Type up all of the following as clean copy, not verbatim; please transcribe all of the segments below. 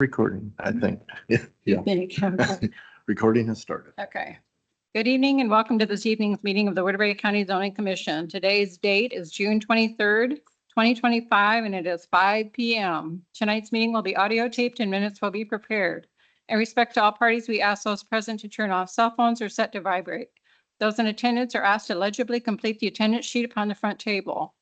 Recording, I think. Yeah. Recording has started. Okay. Good evening and welcome to this evening's meeting of the Woodbury County Zoning Commission. Today's date is June 23rd, 2025, and it is 5 p.m. Tonight's meeting will be audio taped and minutes will be prepared. In respect to all parties, we ask those present to turn off cell phones or set to vibrate. Those in attendance are asked to legibly complete the attendance sheet upon the front table.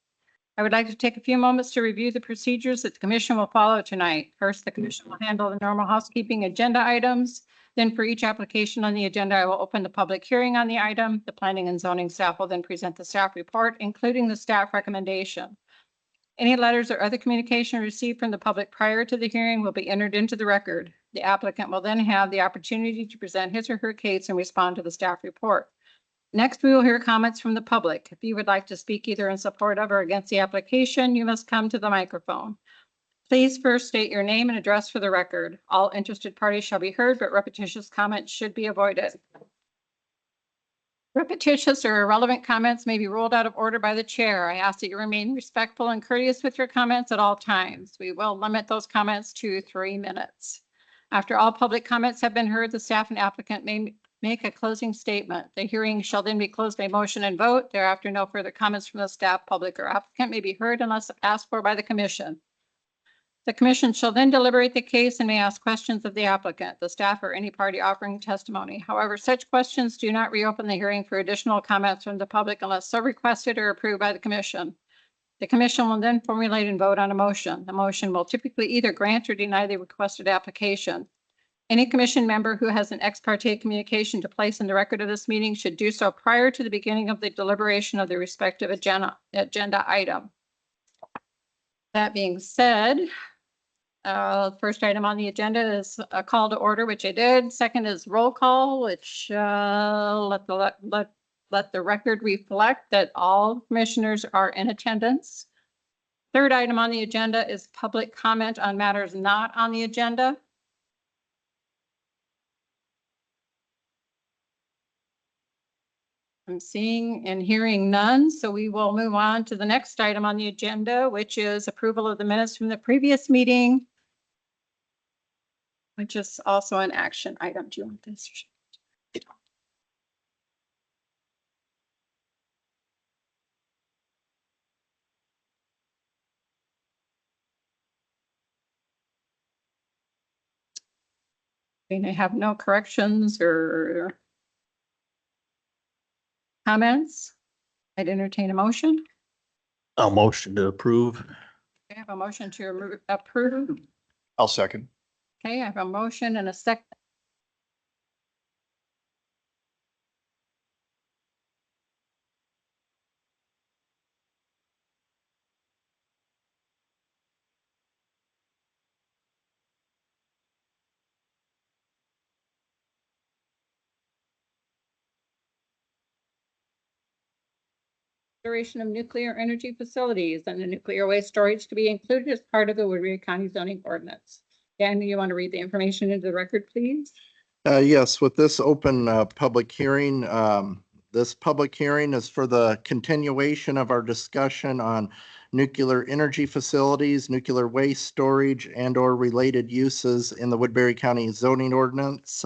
I would like to take a few moments to review the procedures that the commission will follow tonight. First, the commission will handle the normal housekeeping agenda items. Then for each application on the agenda, I will open the public hearing on the item. The planning and zoning staff will then present the staff report, including the staff recommendation. Any letters or other communication received from the public prior to the hearing will be entered into the record. The applicant will then have the opportunity to present his or her case and respond to the staff report. Next, we will hear comments from the public. If you would like to speak either in support of or against the application, you must come to the microphone. Please first state your name and address for the record. All interested parties shall be heard, but repetitious comments should be avoided. Repetitious or irrelevant comments may be ruled out of order by the chair. I ask that you remain respectful and courteous with your comments at all times. We will limit those comments to 3 minutes. After all public comments have been heard, the staff and applicant may make a closing statement. The hearing shall then be closed by motion and vote. Thereafter, no further comments from the staff, public, or applicant may be heard unless asked for by the commission. The commission shall then deliberate the case and may ask questions of the applicant, the staff, or any party offering testimony. However, such questions do not reopen the hearing for additional comments from the public unless so requested or approved by the commission. The commission will then formulate and vote on a motion. The motion will typically either grant or deny the requested application. Any commission member who has an ex parte communication to place in the record of this meeting should do so prior to the beginning of the deliberation of the respective agenda item. That being said, first item on the agenda is a call to order, which I did. Second is roll call, which let the record reflect that all commissioners are in attendance. Third item on the agenda is public comment on matters not on the agenda. I'm seeing and hearing none, so we will move on to the next item on the agenda, which is approval of the minutes from the previous meeting, which is also an action item. Do you want this? I have no corrections or comments. I'd entertain a motion. A motion to approve. I have a motion to approve. I'll second. Okay, I have a motion and a second. Consideration of nuclear energy facilities and the nuclear waste storage to be included as part of the Woodbury County zoning ordinance. Dan, you want to read the information into the record, please? Yes, with this open public hearing, this public hearing is for the continuation of our discussion on nuclear energy facilities, nuclear waste storage, and/or related uses in the Woodbury County zoning ordinance.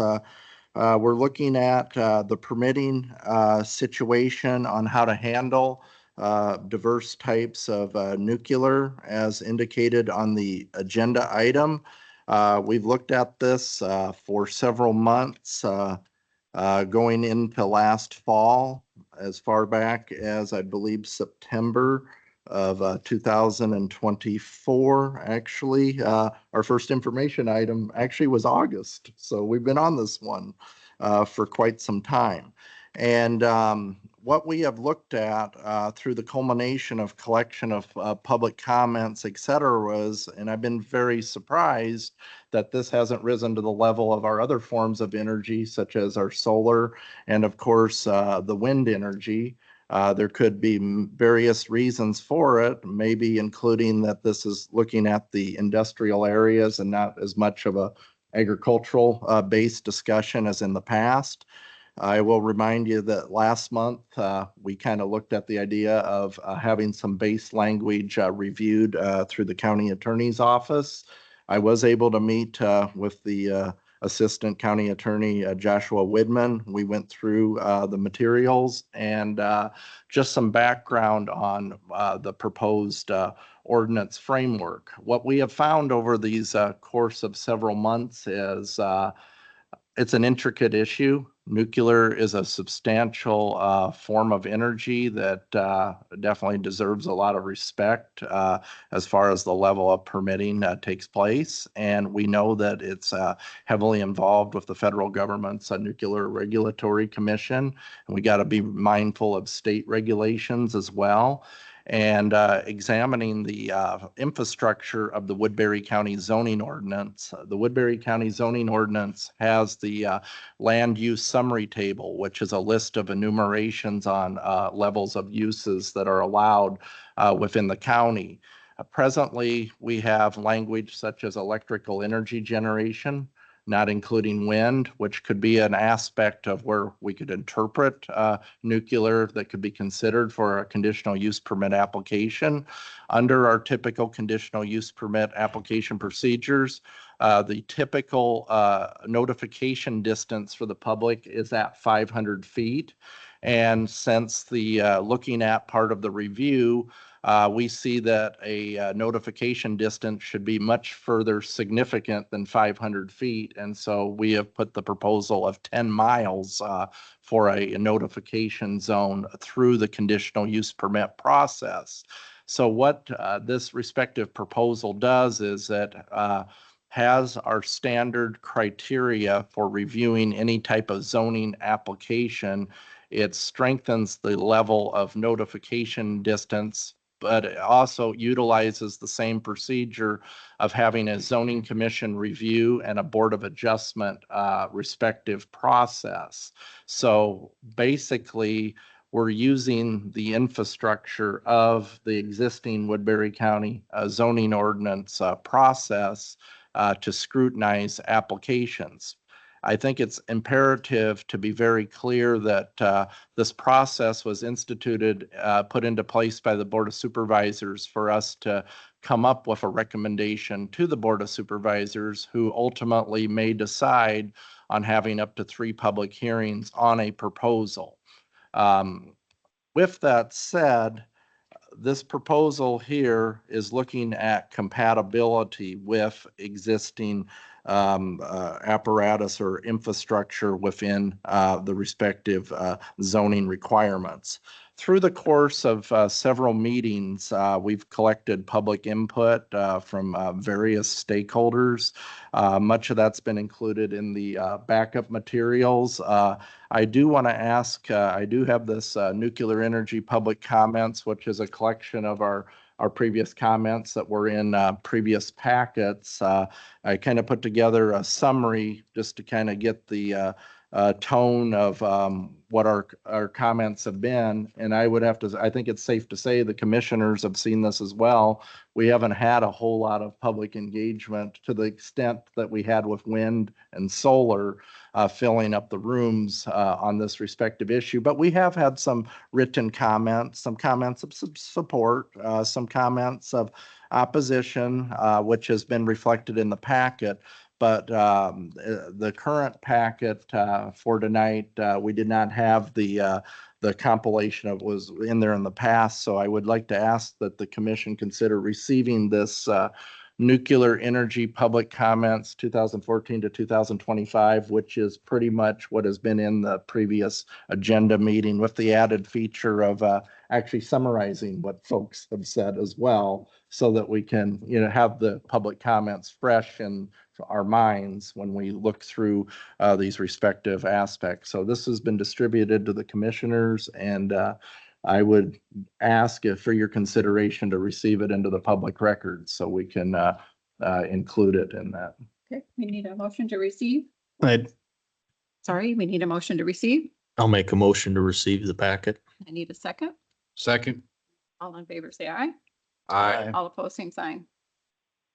We're looking at the permitting situation on how to handle diverse types of nuclear as indicated on the agenda item. We've looked at this for several months going into last fall, as far back as I believe September of 2024. Actually, our first information item actually was August. So we've been on this one for quite some time. And what we have looked at through the culmination of collection of public comments, et cetera, was, and I've been very surprised that this hasn't risen to the level of our other forms of energy, such as our solar and, of course, the wind energy. There could be various reasons for it, maybe including that this is looking at the industrial areas and not as much of a agricultural based discussion as in the past. I will remind you that last month we kind of looked at the idea of having some base language reviewed through the county attorney's office. I was able to meet with the Assistant County Attorney Joshua Widman. We went through the materials and just some background on the proposed ordinance framework. What we have found over these course of several months is it's an intricate issue. Nuclear is a substantial form of energy that definitely deserves a lot of respect as far as the level of permitting takes place. And we know that it's heavily involved with the federal government's Nuclear Regulatory Commission. And we got to be mindful of state regulations as well. And examining the infrastructure of the Woodbury County zoning ordinance. The Woodbury County zoning ordinance has the land use summary table, which is a list of enumerations on levels of uses that are allowed within the county. Presently, we have language such as electrical energy generation, not including wind, which could be an aspect of where we could interpret nuclear that could be considered for a conditional use permit application. Under our typical conditional use permit application procedures, the typical notification distance for the public is at 500 feet. And since the looking at part of the review, we see that a notification distance should be much further significant than 500 feet. And so we have put the proposal of 10 miles for a notification zone through the conditional use permit process. So what this respective proposal does is that has our standard criteria for reviewing any type of zoning application. It strengthens the level of notification distance, but it also utilizes the same procedure of having a zoning commission review and a board of adjustment respective process. So basically, we're using the infrastructure of the existing Woodbury County zoning ordinance process to scrutinize applications. I think it's imperative to be very clear that this process was instituted, put into place by the Board of Supervisors for us to come up with a recommendation to the Board of Supervisors, who ultimately may decide on having up to 3 public hearings on a proposal. With that said, this proposal here is looking at compatibility with existing apparatus or infrastructure within the respective zoning requirements. Through the course of several meetings, we've collected public input from various stakeholders. Much of that's been included in the backup materials. I do want to ask, I do have this nuclear energy public comments, which is a collection of our previous comments that were in previous packets. I kind of put together a summary just to kind of get the tone of what our comments have been. And I would have to, I think it's safe to say the commissioners have seen this as well. We haven't had a whole lot of public engagement to the extent that we had with wind and solar filling up the rooms on this respective issue. But we have had some written comments, some comments of support, some comments of opposition, which has been reflected in the packet. But the current packet for tonight, we did not have the compilation of what was in there in the past. So I would like to ask that the commission consider receiving this nuclear energy public comments 2014 to 2025, which is pretty much what has been in the previous agenda meeting, with the added feature of actually summarizing what folks have said as well, so that we can, have the public comments fresh in our minds when we look through these respective aspects. So this has been distributed to the commissioners, and I would ask for your consideration to receive it into the public record so we can include it in that. Okay, we need a motion to receive. I'll Sorry, we need a motion to receive. make a motion to receive the packet. I need a second. Second. All in favor, say aye. Aye. All opposed, same sign.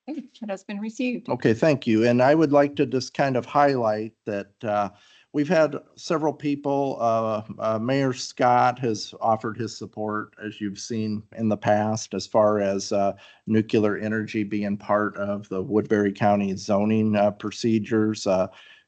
Okay, it has been received. Okay, thank you. And I would like to just kind of highlight that we've had several people, Mayor Scott has offered his support, as you've seen in the past, as far as nuclear energy being part of the Woodbury County zoning procedures.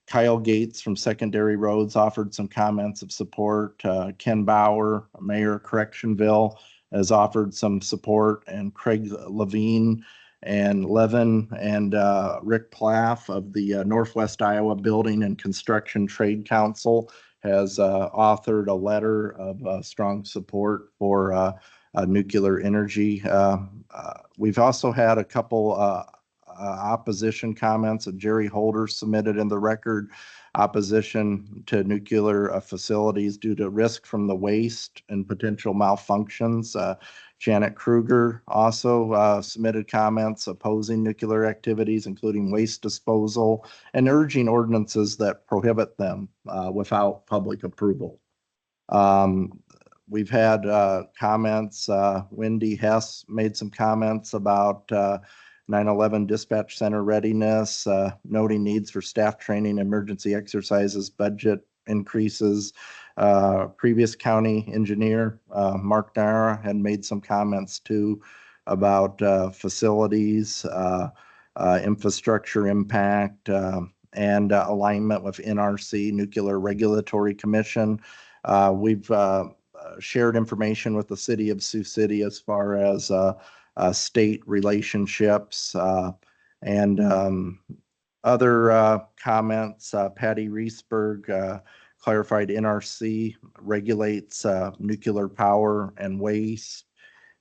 Kyle Gates from Secondary Roads offered some comments of support. Ken Bauer, Mayor of Correctionville, has offered some support, and Craig Levine and Levin and Rick Plaff of the Northwest Iowa Building and Construction Trade Council has authored a letter of strong support for nuclear energy. We've also had a couple opposition comments of Jerry Holder submitted in the record, opposition to nuclear facilities due to risk from the waste and potential malfunctions. Janet Kruger also submitted comments opposing nuclear activities, including waste disposal, and urging ordinances that prohibit them without public approval. We've had comments. Wendy Hess made some comments about 9/11 dispatch center readiness, noting needs for staff training, emergency exercises, budget increases. Previous county engineer, Mark Nara, had made some comments too about facilities, infrastructure impact, and alignment with NRC, Nuclear Regulatory Commission. We've shared information with the city of Sioux City as far as state relationships and other comments. Patty Reesberg clarified NRC regulates nuclear power and waste.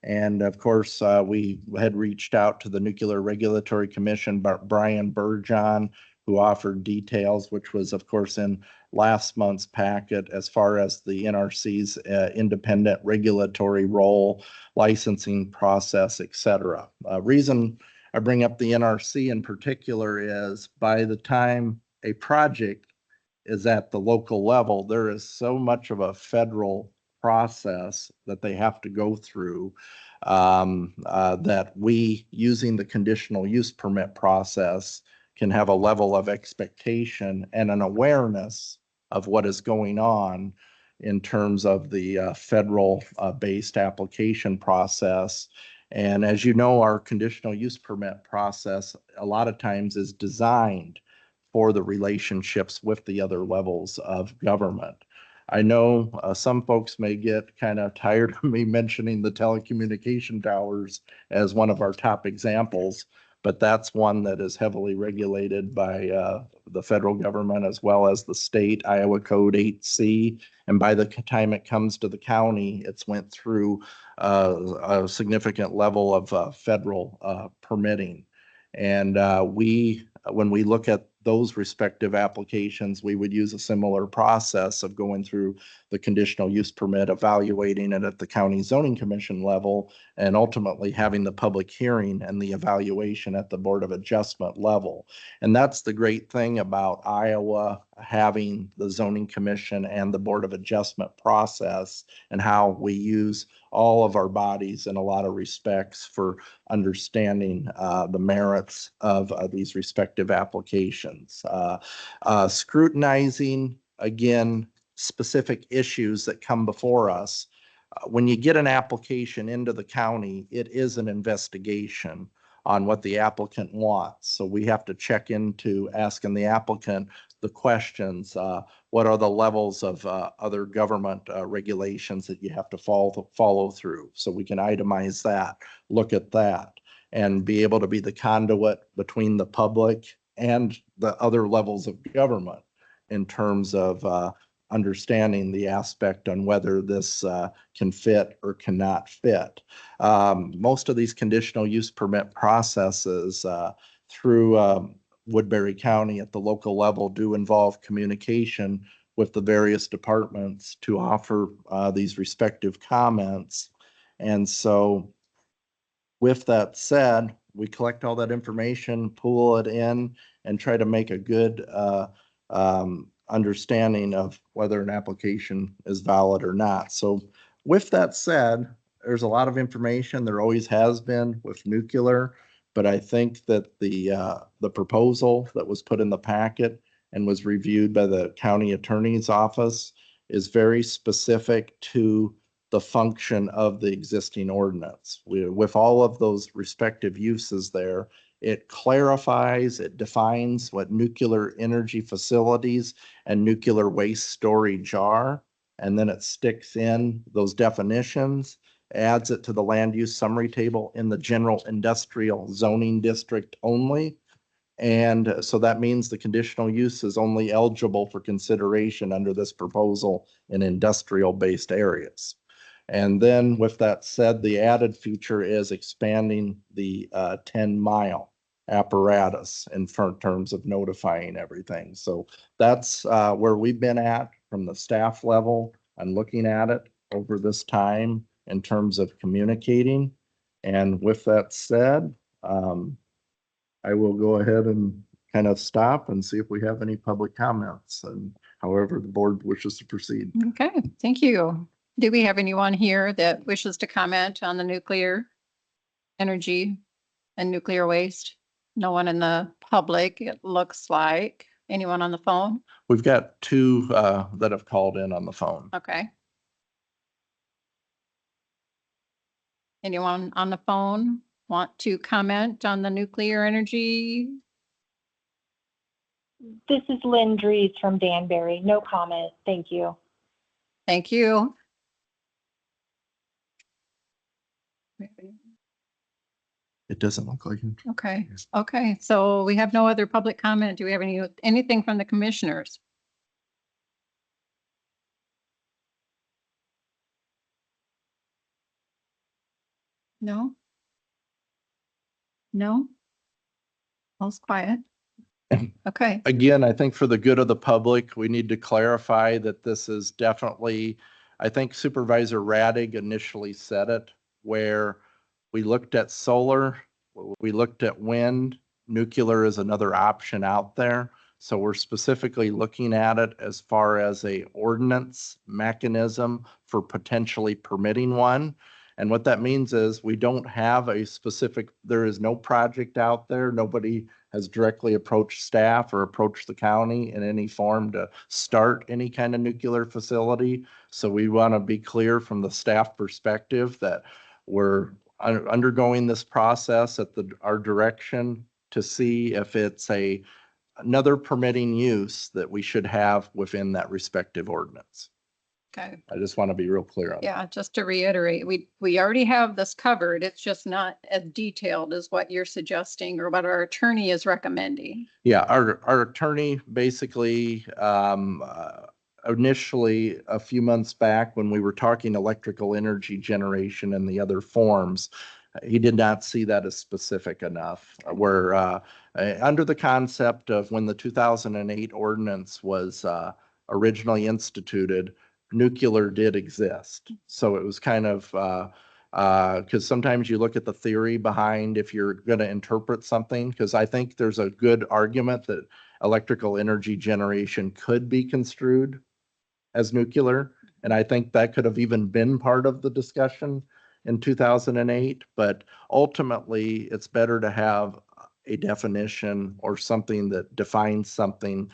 And of course, we had reached out to the Nuclear Regulatory Commission, Brian Burgeon, who offered details, which was, of course, in last month's packet as far as the NRC's independent regulatory role, licensing process, et cetera. Reason I bring up the NRC in particular is by the time a project is at the local level, there is so much of a federal process that they have to go through that we, using the conditional use permit process, can have a level of expectation and an awareness of what is going on in terms of the federal based application process. And as you know, our conditional use permit process a lot of times is designed for the relationships with the other levels of government. I know some folks may get kind of tired of me mentioning the telecommunication towers as one of our top examples, but that's one that is heavily regulated by the federal government as well as the state, Iowa Code 8C. And by the time it comes to the county, it's went through a significant level of federal permitting. And when we look at those respective applications, we would use a similar process of going through the conditional use permit, evaluating it at the county zoning commission level, and ultimately having the public hearing and the evaluation at the Board of Adjustment level. And that's the great thing about Iowa having the zoning commission and the Board of Adjustment process, and how we use all of our bodies in a lot of respects for understanding the merits of these respective applications. Scrutinizing, again, specific issues that come before us. When you get an application into the county, it is an investigation on what the applicant wants. So we have to check into asking the applicant the questions. What are the levels of other government regulations that you have to follow through? So we can itemize that, look at that, and be able to be the conduit between the public and the other levels of government in terms of understanding the aspect on whether this can fit or cannot fit. Most of these conditional use permit processes through Woodbury County at the local level do involve communication with the various departments to offer these respective comments. And so with that said, we collect all that information, pool it in, and try to make a good understanding of whether an application is valid or not. So with that said, there's a lot of information. There always has been with nuclear, but I think that the proposal that was put in the packet and was reviewed by the county attorney's office is very specific to the function of the existing ordinance. With all of those respective uses there, it clarifies, it defines what nuclear energy facilities and nuclear waste storage are, and then it sticks in those definitions, adds it to the land use summary table in the general industrial zoning district only. And so that means the conditional use is only eligible for consideration under this proposal in industrial-based areas. And then with that said, the added feature is expanding the 10-mile apparatus in terms of notifying everything. So that's where we've been at from the staff level and looking at it over this time in terms of communicating. And with that said, I will go ahead and kind of stop and see if we have any public comments and however the board wishes to proceed. Okay, thank you. Do we have anyone here that wishes to comment on the nuclear energy and nuclear waste? No one in the public, it looks like. Anyone on the phone? We've got two that have called in on the phone. Okay. Anyone on the phone want to comment on the nuclear energy? This is Lynn Dries from Danbury. No comment. Thank you. Thank you. It doesn't look like it. Okay, okay, so we have no other public comment. Do we have anything from the commissioners? No? No? All's quiet. Okay, Again, I think for the good of the public, we need to clarify that this is definitely, I think Supervisor Radig initially said it, where we looked at solar, we looked at wind, nuclear is another option out there. So we're specifically looking at it as far as a ordinance mechanism for potentially permitting one. And what that means is we don't have a specific, there is no project out there. Nobody has directly approached staff or approached the county in any form to start any kind of nuclear facility. So we want to be clear from the staff perspective that we're undergoing this process at our direction to see if it's another permitting use that we should have within that respective ordinance. okay. I just want to be real clear on that. Yeah, just to reiterate, we already have this covered. It's just not as detailed as what you're suggesting or what our attorney is recommending. Yeah, our attorney basically, initially a few months back when we were talking electrical energy generation and the other forms, he did not see that as specific enough. Where under the concept of when the 2008 ordinance was originally instituted, nuclear did exist. So it was kind of, because sometimes you look at the theory behind if you're going to interpret something, because I think there's a good argument that electrical energy generation could be construed as nuclear. And I think that could have even been part of the discussion in 2008. But ultimately, it's better to have a definition or something that defines something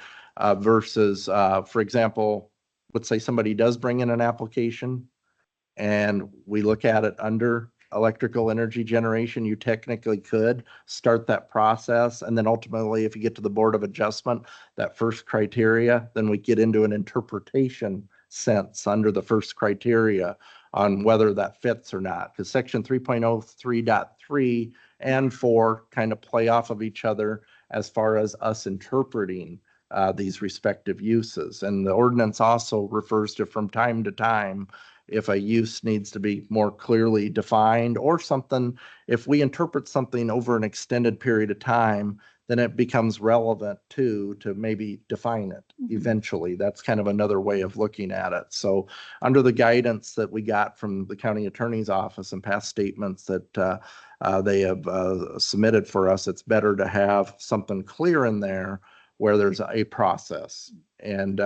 versus, for example, let's say somebody does bring in an application and we look at it under electrical energy generation, you technically could start that process. And then ultimately, if you get to the Board of Adjustment, that first criteria, then we get into an interpretation sense under the first criteria on whether that fits or not. Because section 3.03.3 and 4 kind of play off of each other as far as us interpreting these respective uses. And the ordinance also refers to from time to time if a use needs to be more clearly defined or something, if we interpret something over an extended period of time, then it becomes relevant to maybe define it eventually. That's kind of another way of looking at it. So under the guidance that we got from the county attorney's office and past statements that they have submitted for us, it's better to have something clear in there where there's a process. And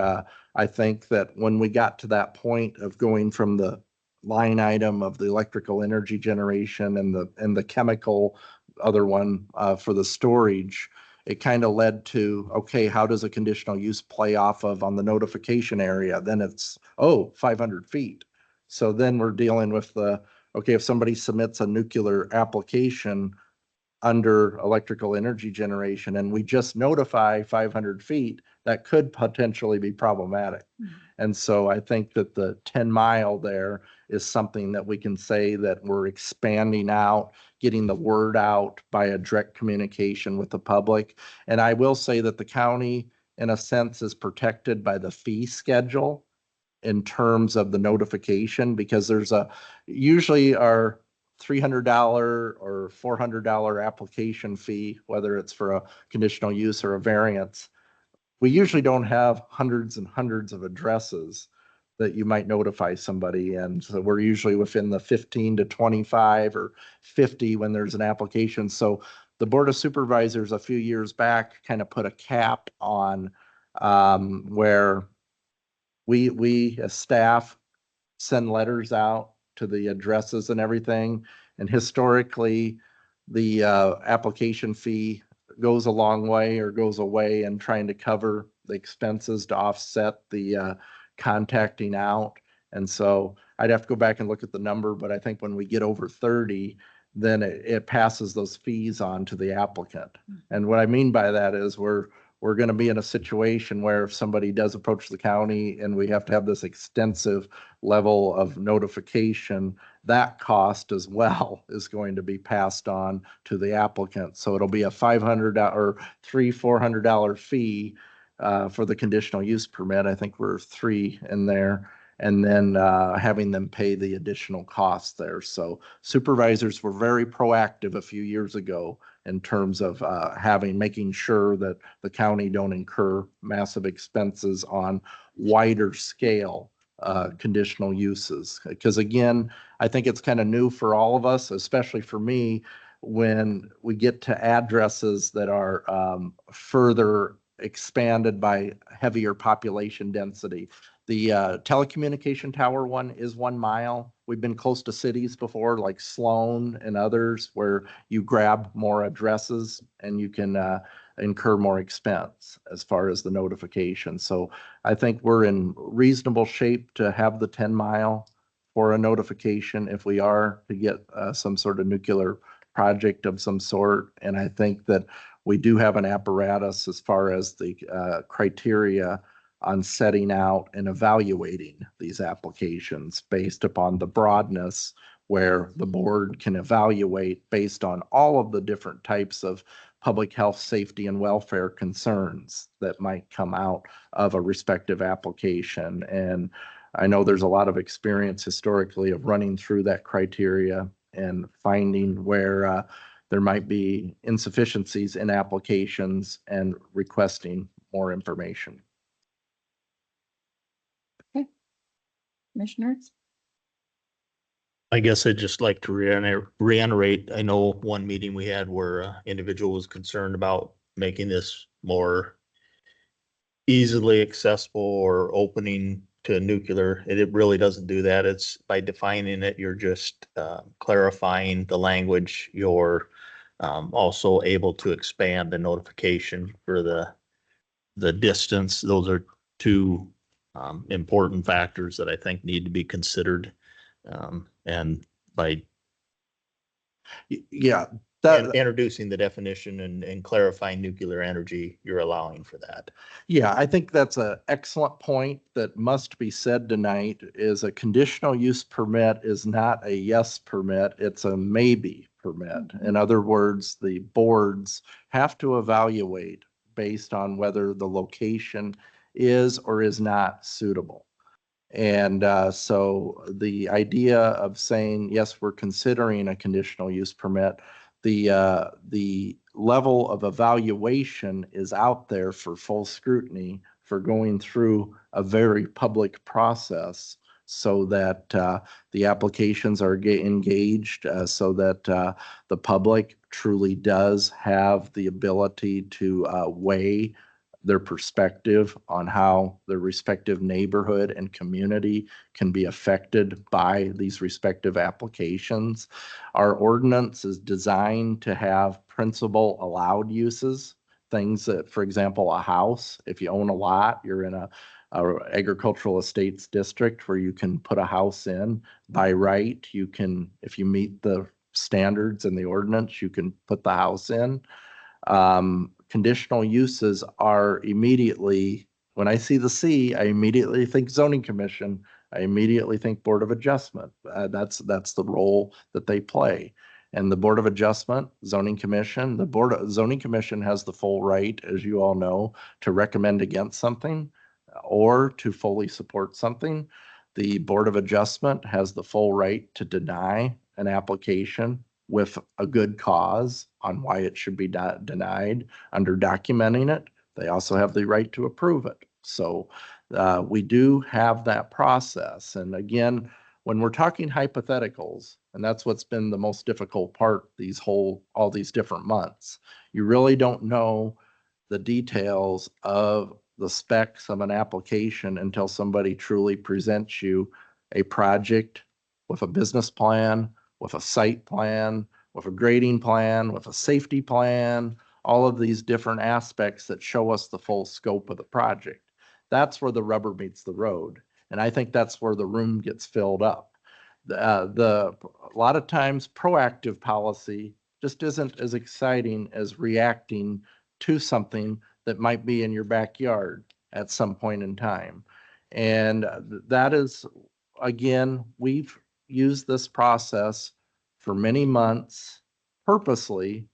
I think that when we got to that point of going from the line item of the electrical energy generation and the chemical other one for the storage, it kind of led to, okay, how does a conditional use play off of on the notification area? Then it's, 500 feet. So then we're dealing with okay, if somebody submits a nuclear application under electrical energy generation and we just notify 500 feet, that could potentially be problematic. And so I think that the 10-mile there is something that we can say that we're expanding out, getting the word out by a direct communication with the public. And I will say that the county, in a sense, is protected by the fee schedule in terms of the notification, because there's usually our $300 or $400 application fee, whether it's for a conditional use or a variance. We usually don't have hundreds and hundreds of addresses that you might notify somebody. And so we're usually within the 15 to 25 or 50 when there's an application. So the Board of Supervisors a few years back kind of put a cap on where we as staff send letters out to the addresses and everything. And historically, the application fee goes a long way or goes away in trying to cover the expenses to offset the contacting out. And so I'd have to go back and look at the number, but I think when we get over 30, then it passes those fees on to the applicant. And what I mean by that is we're going to be in a situation where if somebody does approach the county and we have to have this extensive level of notification, that cost as well is going to be passed on to the applicant. So it'll be a $500 or $400 fee for the conditional use permit. I think we're 3 in there. And then having them pay the additional costs there. So supervisors were very proactive a few years ago in terms of making sure that the county don't incur massive expenses on wider scale conditional uses. Because again, I think it's kind of new for all of us, especially for me, when we get to addresses that are further expanded by heavier population density. The telecommunication tower one is 1 mile. We've been close to cities before, like Sloan and others, where you grab more addresses and you can incur more expense as far as the notification. So I think we're in reasonable shape to have the 10-mile for a notification if we are to get some sort of nuclear project of some sort. And I think that we do have an apparatus as far as the criteria on setting out and evaluating these applications based upon the broadness, where the board can evaluate based on all of the different types of public health, safety, and welfare concerns that might come out of a respective application. And I know there's a lot of experience historically of running through that criteria and finding where there might be insufficiencies in applications and requesting more information. Commissioners? I guess I'd just like to reiterate, I know one meeting we had where an individual was concerned about making this more easily accessible or opening to nuclear. It really doesn't do that. It's by defining it, you're just clarifying the language. You're also able to expand the notification for the distance. Those are 2 important factors that I think need to be considered. And by introducing the definition and clarifying nuclear energy, you're allowing for that. Yeah, I think that's an excellent point that must be said tonight. Is a conditional use permit is not a yes permit, it's a maybe permit. In other words, the boards have to evaluate based on whether the location is or is not suitable. And so the idea of saying, yes, we're considering a conditional use permit, the level of evaluation is out there for full scrutiny, for going through a very public process, so that the applications are engaged, so that the public truly does have the ability to weigh their perspective on how their respective neighborhood and community can be affected by these respective applications. Our ordinance is designed to have principal allowed uses things that, for example, a house, if you own a lot, you're in a agricultural estates district where you can put a house in by right. You can, if you meet the standards in the ordinance, you can put the house in. Conditional uses are immediately, when I see the C, I immediately think zoning commission. I immediately think Board of Adjustment. That's the role that they play. And the Board of Adjustment, Zoning Commission, Zoning Commission has the full right, as you all know, to recommend against something or to fully support something. The Board of Adjustment has the full right to deny an application with a good cause on why it should be denied under documenting it. They also have the right to approve it. So we do have that process. And again, when we're talking hypotheticals, and that's what's been the most difficult part all these different months, you really don't know the details of the specs of an application until somebody truly presents you a project with a business plan, with a site plan, with a grading plan, with a safety plan, all of these different aspects that show us the full scope of the project. That's where the rubber meets the road. And I think that's where the room gets filled up. A lot of times proactive policy just isn't as exciting as reacting to something that might be in your backyard at some point in time. And that is, again, we've used this process for many months purposely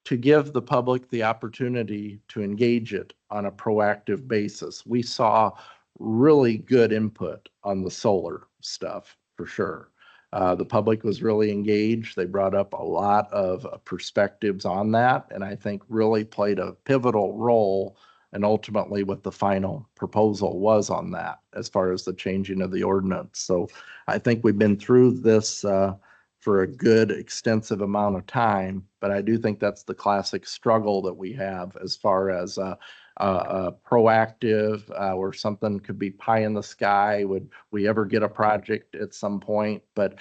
to give the public the opportunity to engage it on a proactive basis. We saw really good input on the solar stuff for sure. The public was really engaged. They brought up a lot of perspectives on that, and I think really played a pivotal role and ultimately what the final proposal was on that as far as the changing of the ordinance. So I think we've been through this for a good extensive amount of time, but I do think that's the classic struggle that we have as far as proactive or something could be pie in the sky. Would we ever get a project at some point? But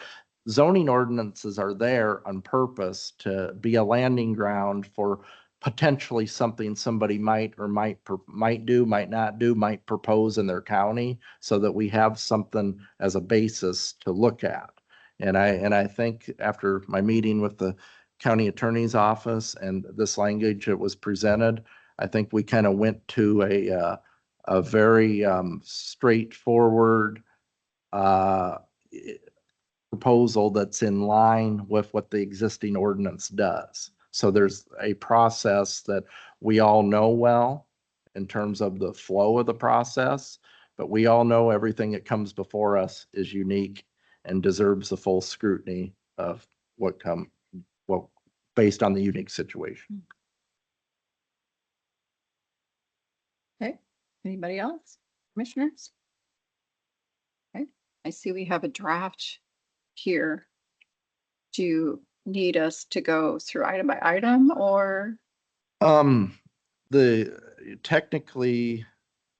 zoning ordinances are there on purpose to be a landing ground for potentially something somebody might do, might not do, might propose in their county, so that we have something as a basis to look at. And I think after my meeting with the county attorney's office and this language that was presented, I think we kind of went to a very straightforward proposal that's in line with what the existing ordinance does. So there's a process that we all know well in terms of the flow of the process, but we all know everything that comes before us is unique and deserves the full scrutiny of based on the unique situation. Okay, anybody else? Commissioners? Okay, I see we have a draft here. Do you need us to go through item by item or? Technically,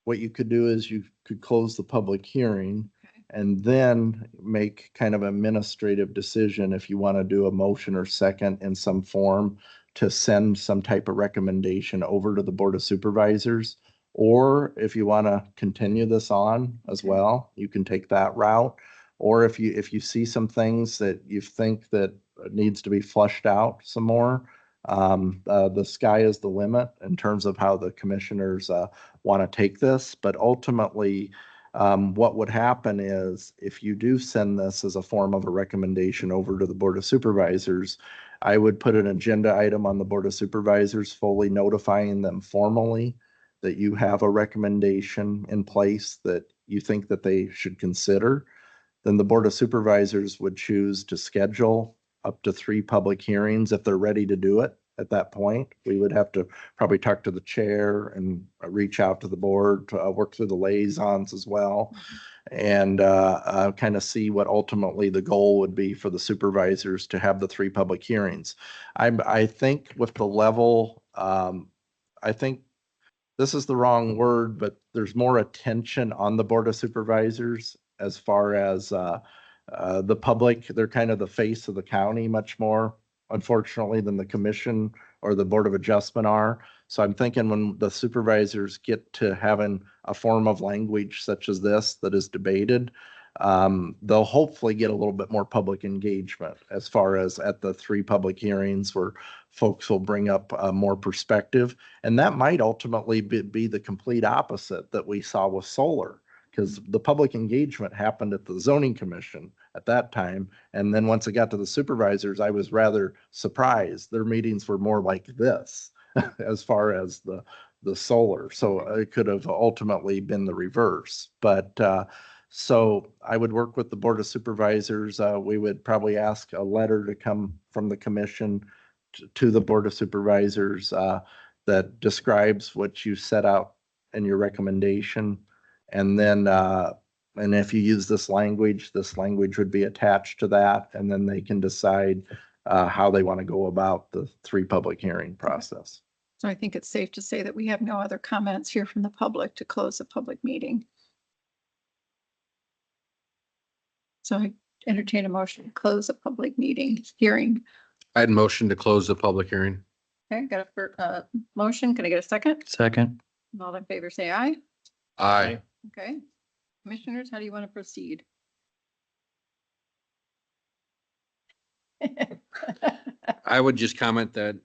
what you could do is you could close the public hearing and then make kind of administrative decision if you want to do a motion or second in some form to send some type of recommendation over to the Board of Supervisors. Or if you want to continue this on as well, you can take that route. Or if you see some things that you think that needs to be flushed out some more, the sky is the limit in terms of how the commissioners want to take this. But ultimately, what would happen is if you do send this as a form of a recommendation over to the Board of Supervisors, I would put an agenda item on the Board of Supervisors, fully notifying them formally that you have a recommendation in place that you think that they should consider. Then the Board of Supervisors would choose to schedule up to 3 public hearings if they're ready to do it. At that point, we would have to probably talk to the chair and reach out to the board to work through the liaisons as well, and kind of see what ultimately the goal would be for the supervisors to have the 3 public hearings. I think with the level, I think this is the wrong word, but there's more attention on the Board of Supervisors as far as the public. They're kind of the face of the county much more, unfortunately, than the commission or the Board of Adjustment are. So I'm thinking when the supervisors get to having a form of language such as this that is debated, they'll hopefully get a little bit more public engagement as far as at the 3 public hearings where folks will bring up more perspective. And that might ultimately be the complete opposite that we saw with solar, because the public engagement happened at the zoning commission at that time. And then once it got to the supervisors, I was rather surprised. Their meetings were more like this as far as the solar. So it could have ultimately been the reverse. But so I would work with the Board of Supervisors. We would probably ask a letter to come from the commission to the Board of Supervisors that describes what you set out in your recommendation. And then, and if you use this language would be attached to that, and then they can decide how they want to go about the 3 public hearing process. So I think it's safe to say that we have no other comments here from the public to close the public meeting. So I entertain a motion to close the public meeting hearing. I'd motion to close the public hearing. Okay, got a motion. Can I get a second? Second. All in favor, say aye. Aye. Okay. Commissioners, how do you want to proceed? I would just comment that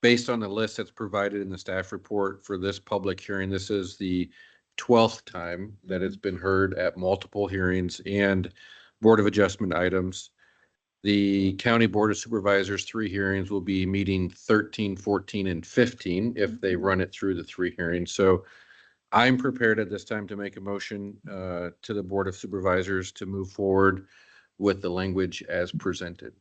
based on the list that's provided in the staff report for this public hearing, this is the 12th time that it's been heard at multiple hearings and Board of Adjustment items. The County Board of Supervisors 3 hearings will be meeting 13, 14, and 15 if they run it through the 3 hearings. So I'm prepared at this time to make a motion to the Board of Supervisors to move forward with the language as presented.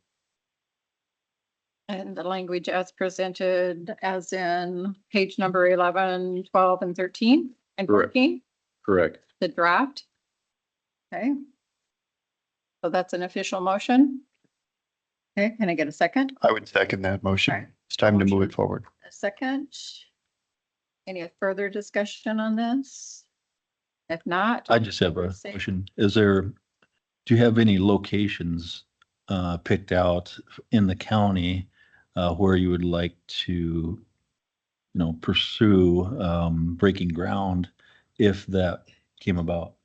And the language as presented as in page number 11, 12, and 13 and Correct. 14, Correct. the draft. Okay. So that's an official motion. Okay, can I get a second? I would second that motion. Alright. It's time to move Motion. it forward. A second. Any further discussion on this? If not. I just have a Say- question. Do you have any locations picked out in the county where you would like to, pursue breaking ground if that came about?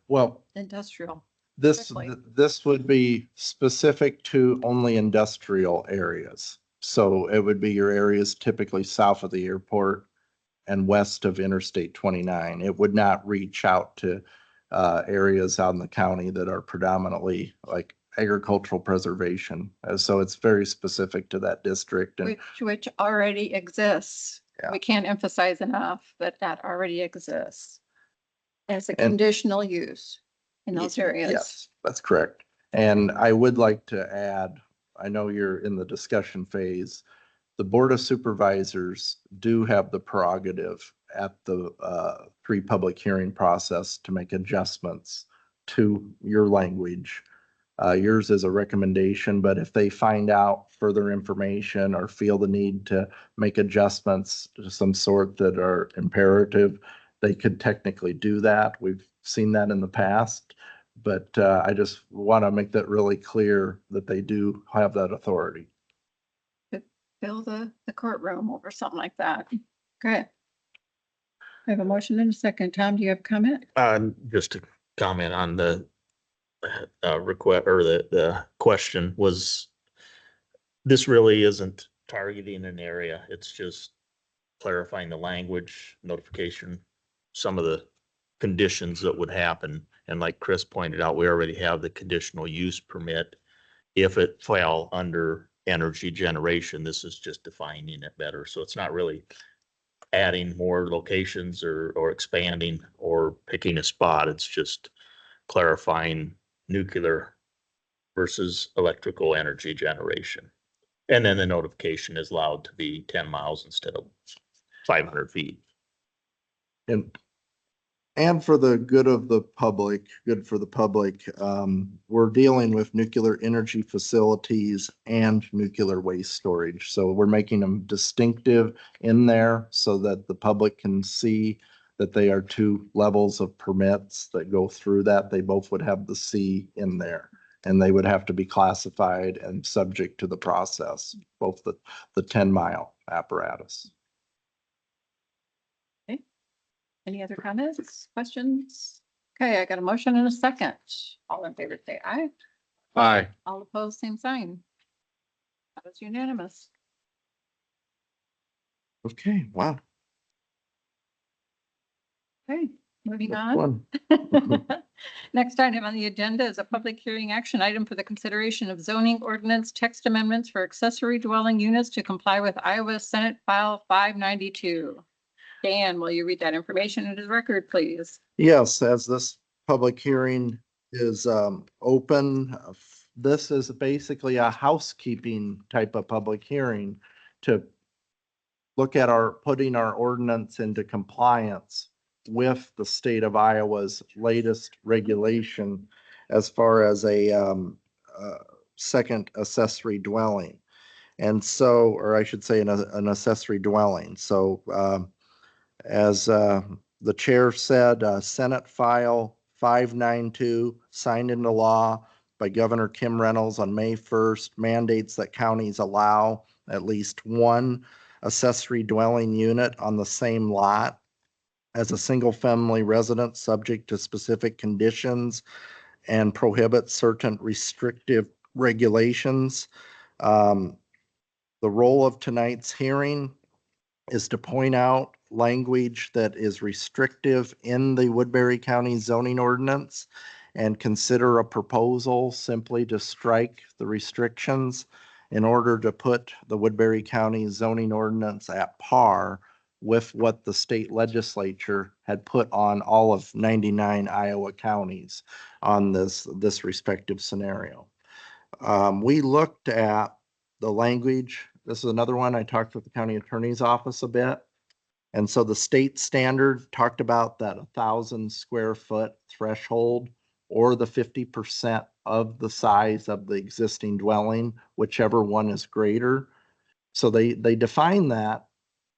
Well, Industrial. this Quickly. this would be specific to only industrial areas. So it would be your areas typically south of the airport and west of Interstate 29. It would not reach out to areas out in the county that are predominantly like agricultural preservation. So it's very specific to that district. And Which already exists. Yeah. We can't emphasize enough that that already exists as a And- conditional use in those areas. Yes, that's correct. And I would like to add, I know you're in the discussion phase. The Board of Supervisors do have the prerogative at the pre-public hearing process to make adjustments to your language. Yours is a recommendation, but if they find out further information or feel the need to make adjustments to some sort that are imperative, they could technically do that. We've seen that in the past, but I just want to make that really clear that they do have that authority. Fill the courtroom over something like that. Okay. I have a motion and a second. Tom, do you have a comment? Just to comment on the request or the question was, this really isn't targeting an area. It's just clarifying the language, notification, some of the conditions that would happen. And like Chris pointed out, we already have the conditional use permit. If it fell under energy generation, this is just defining it better. So it's not really adding more locations or expanding or picking a spot. It's just clarifying nuclear versus electrical energy generation. And then the notification is allowed to be 10 miles instead of 500 feet. And for the good of the public, we're dealing with nuclear energy facilities and nuclear waste storage. So we're making them distinctive in there so that the public can see that they are 2 levels of permits that go through that. They both would have the C in there, and they would have to be classified and subject to the process, both the 10 mile apparatus. Any other comments, questions? Okay, I got a motion and a second. All in favor, say aye. Aye. All opposed, same sign. That was unanimous. Okay, wow. Okay, moving that's on. fun. Next item on the agenda is a public hearing action item for the consideration of zoning ordinance text amendments for accessory dwelling units to comply with Iowa Senate File 592. Dan, will you read that information into the record, please? Yes, as this public hearing is open, this is basically a housekeeping type of public hearing to look at putting our ordinance into compliance with the state of Iowa's latest regulation as far as a second accessory dwelling. And so, or I should say an accessory dwelling. So as the chair said, Senate File 592, signed into law by Governor Kim Reynolds on May 1st, mandates that counties allow at least one accessory dwelling unit on the same lot as a single-family residence, subject to specific conditions, and prohibits certain restrictive regulations. The role of tonight's hearing is to point out language that is restrictive in the Woodbury County zoning ordinance and consider a proposal simply to strike the restrictions in order to put the Woodbury County zoning ordinance at par with what the state legislature had put on all of 99 Iowa counties on this respective scenario. We looked at the language. This is another one. I talked with the county attorney's office a bit. And so the state standard talked about that 1,000 square foot threshold or the 50% of the size of the existing dwelling, whichever one is greater. So they define that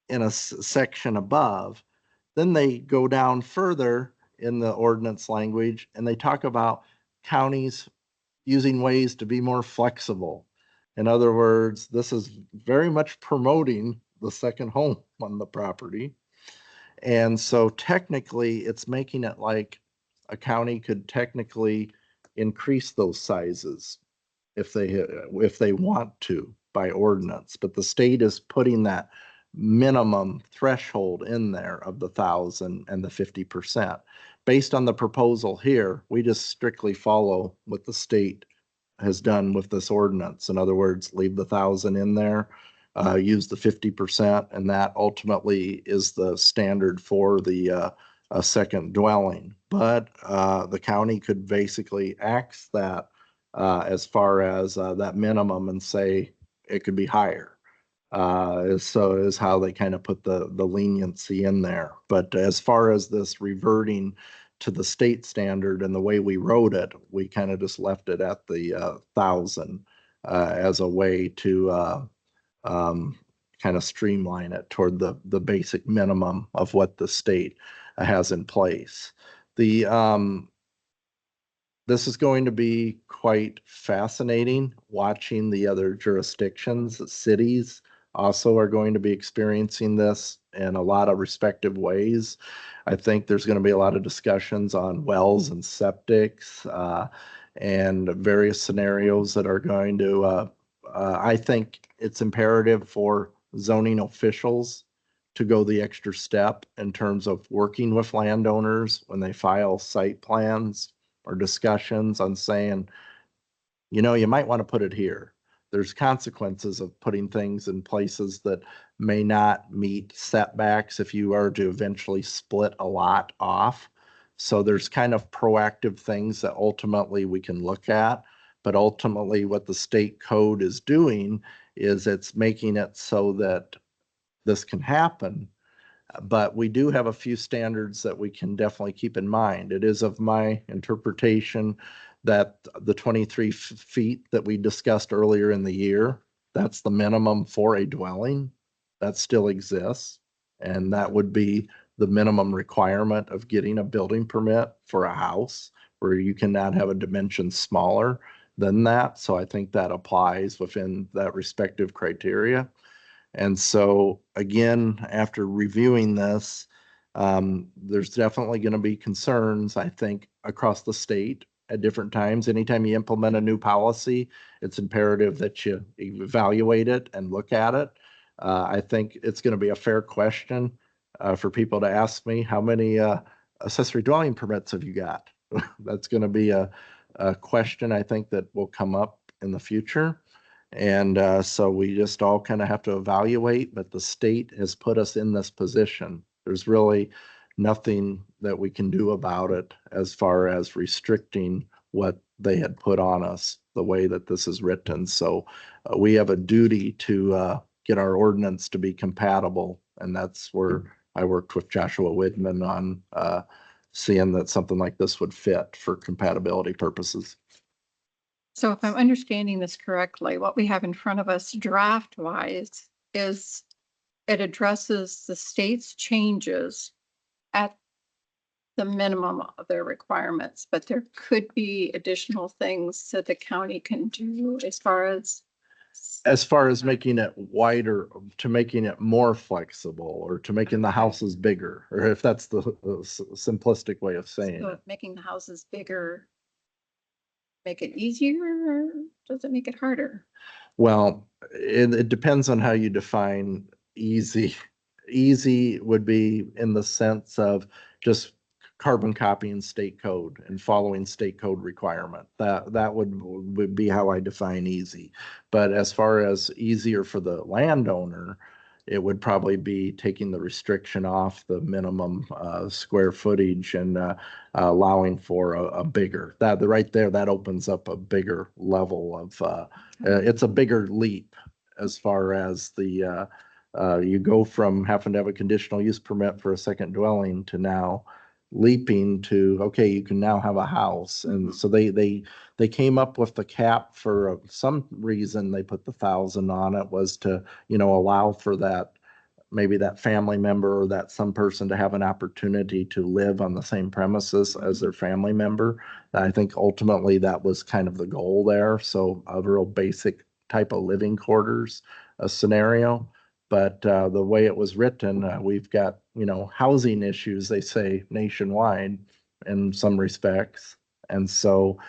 in a section above. Then they go down further in the ordinance language and they talk about counties using ways to be more flexible. In other words, this is very much promoting the second home on the property. And so technically it's making it like a county could technically increase those sizes if they want to by ordinance, but the state is putting that minimum threshold in there of the 1,000 and the 50%. Based on the proposal here, we just strictly follow what the state has done with this ordinance. In other words, leave the 1,000 in there, use the 50%, and that ultimately is the standard for the a second dwelling. But the county could basically axe that as far as that minimum and say it could be higher. So is how they kind of put the leniency in there. But as far as this reverting to the state standard and the way we wrote it, we kind of just left it at the 1,000 as a way to kind of streamline it toward the basic minimum of what the state has in place. This is going to be quite fascinating watching the other jurisdictions. Cities also are going to be experiencing this in a lot of respective ways. I think there's going to be a lot of discussions on wells and septics and various scenarios that are going to, I think it's imperative for zoning officials to go the extra step in terms of working with landowners when they file site plans or discussions on saying, you know, you might want to put it here. There's consequences of putting things in places that may not meet setbacks if you are to eventually split a lot off. So there's kind of proactive things that ultimately we can look at. But ultimately what the state code is doing is it's making it so that this can happen. But we do have a few standards that we can definitely keep in mind. It is of my interpretation that the 23 feet that we discussed earlier in the year, that's the minimum for a dwelling. That still exists. And that would be the minimum requirement of getting a building permit for a house, where you cannot have a dimension smaller than that. So I think that applies within that respective criteria. And so again, after reviewing this, there's definitely going to be concerns, I think, across the state at different times. Anytime you implement a new policy, it's imperative that you evaluate it and look at it. I think it's going to be a fair question for people to ask me, how many accessory dwelling permits have you got? That's going to be a question I think that will come up in the future. And so we just all kind of have to evaluate, but the state has put us in this position. There's really nothing that we can do about it as far as restricting what they had put on us, the way that this is written. So we have a duty to get our ordinance to be compatible. And that's where I worked with Joshua Widman on seeing that something like this would fit for compatibility purposes. So if I'm understanding this correctly, what we have in front of us draft wise is it addresses the state's changes at the minimum of their requirements, but there could be additional things that the county can do as far as making it wider, to making it more flexible, or to making the houses bigger, or if that's the simplistic way of saying so it. making the houses bigger, make it easier, or does it make it harder? Well, it depends on how you define easy. Easy would be in the sense of just carbon copying state code and following state code requirement. That would be how I define easy. But as far as easier for the landowner, it would probably be taking the restriction off the minimum square footage and allowing for a bigger, that right there, that opens up a bigger level of, it's a bigger leap as far as the, you go from having to have a conditional use permit for a second dwelling to now leaping to, okay, you can now have a house. And so they came up with the cap for some reason. They put the 1,000 on it, was to, allow for that, maybe that family member or that some person to have an opportunity to live on the same premises as their family member. I think ultimately that was kind of the goal there. So a real basic type of living quarters scenario. But the way it was written, we've got, housing issues, they say, nationwide in some respects. And so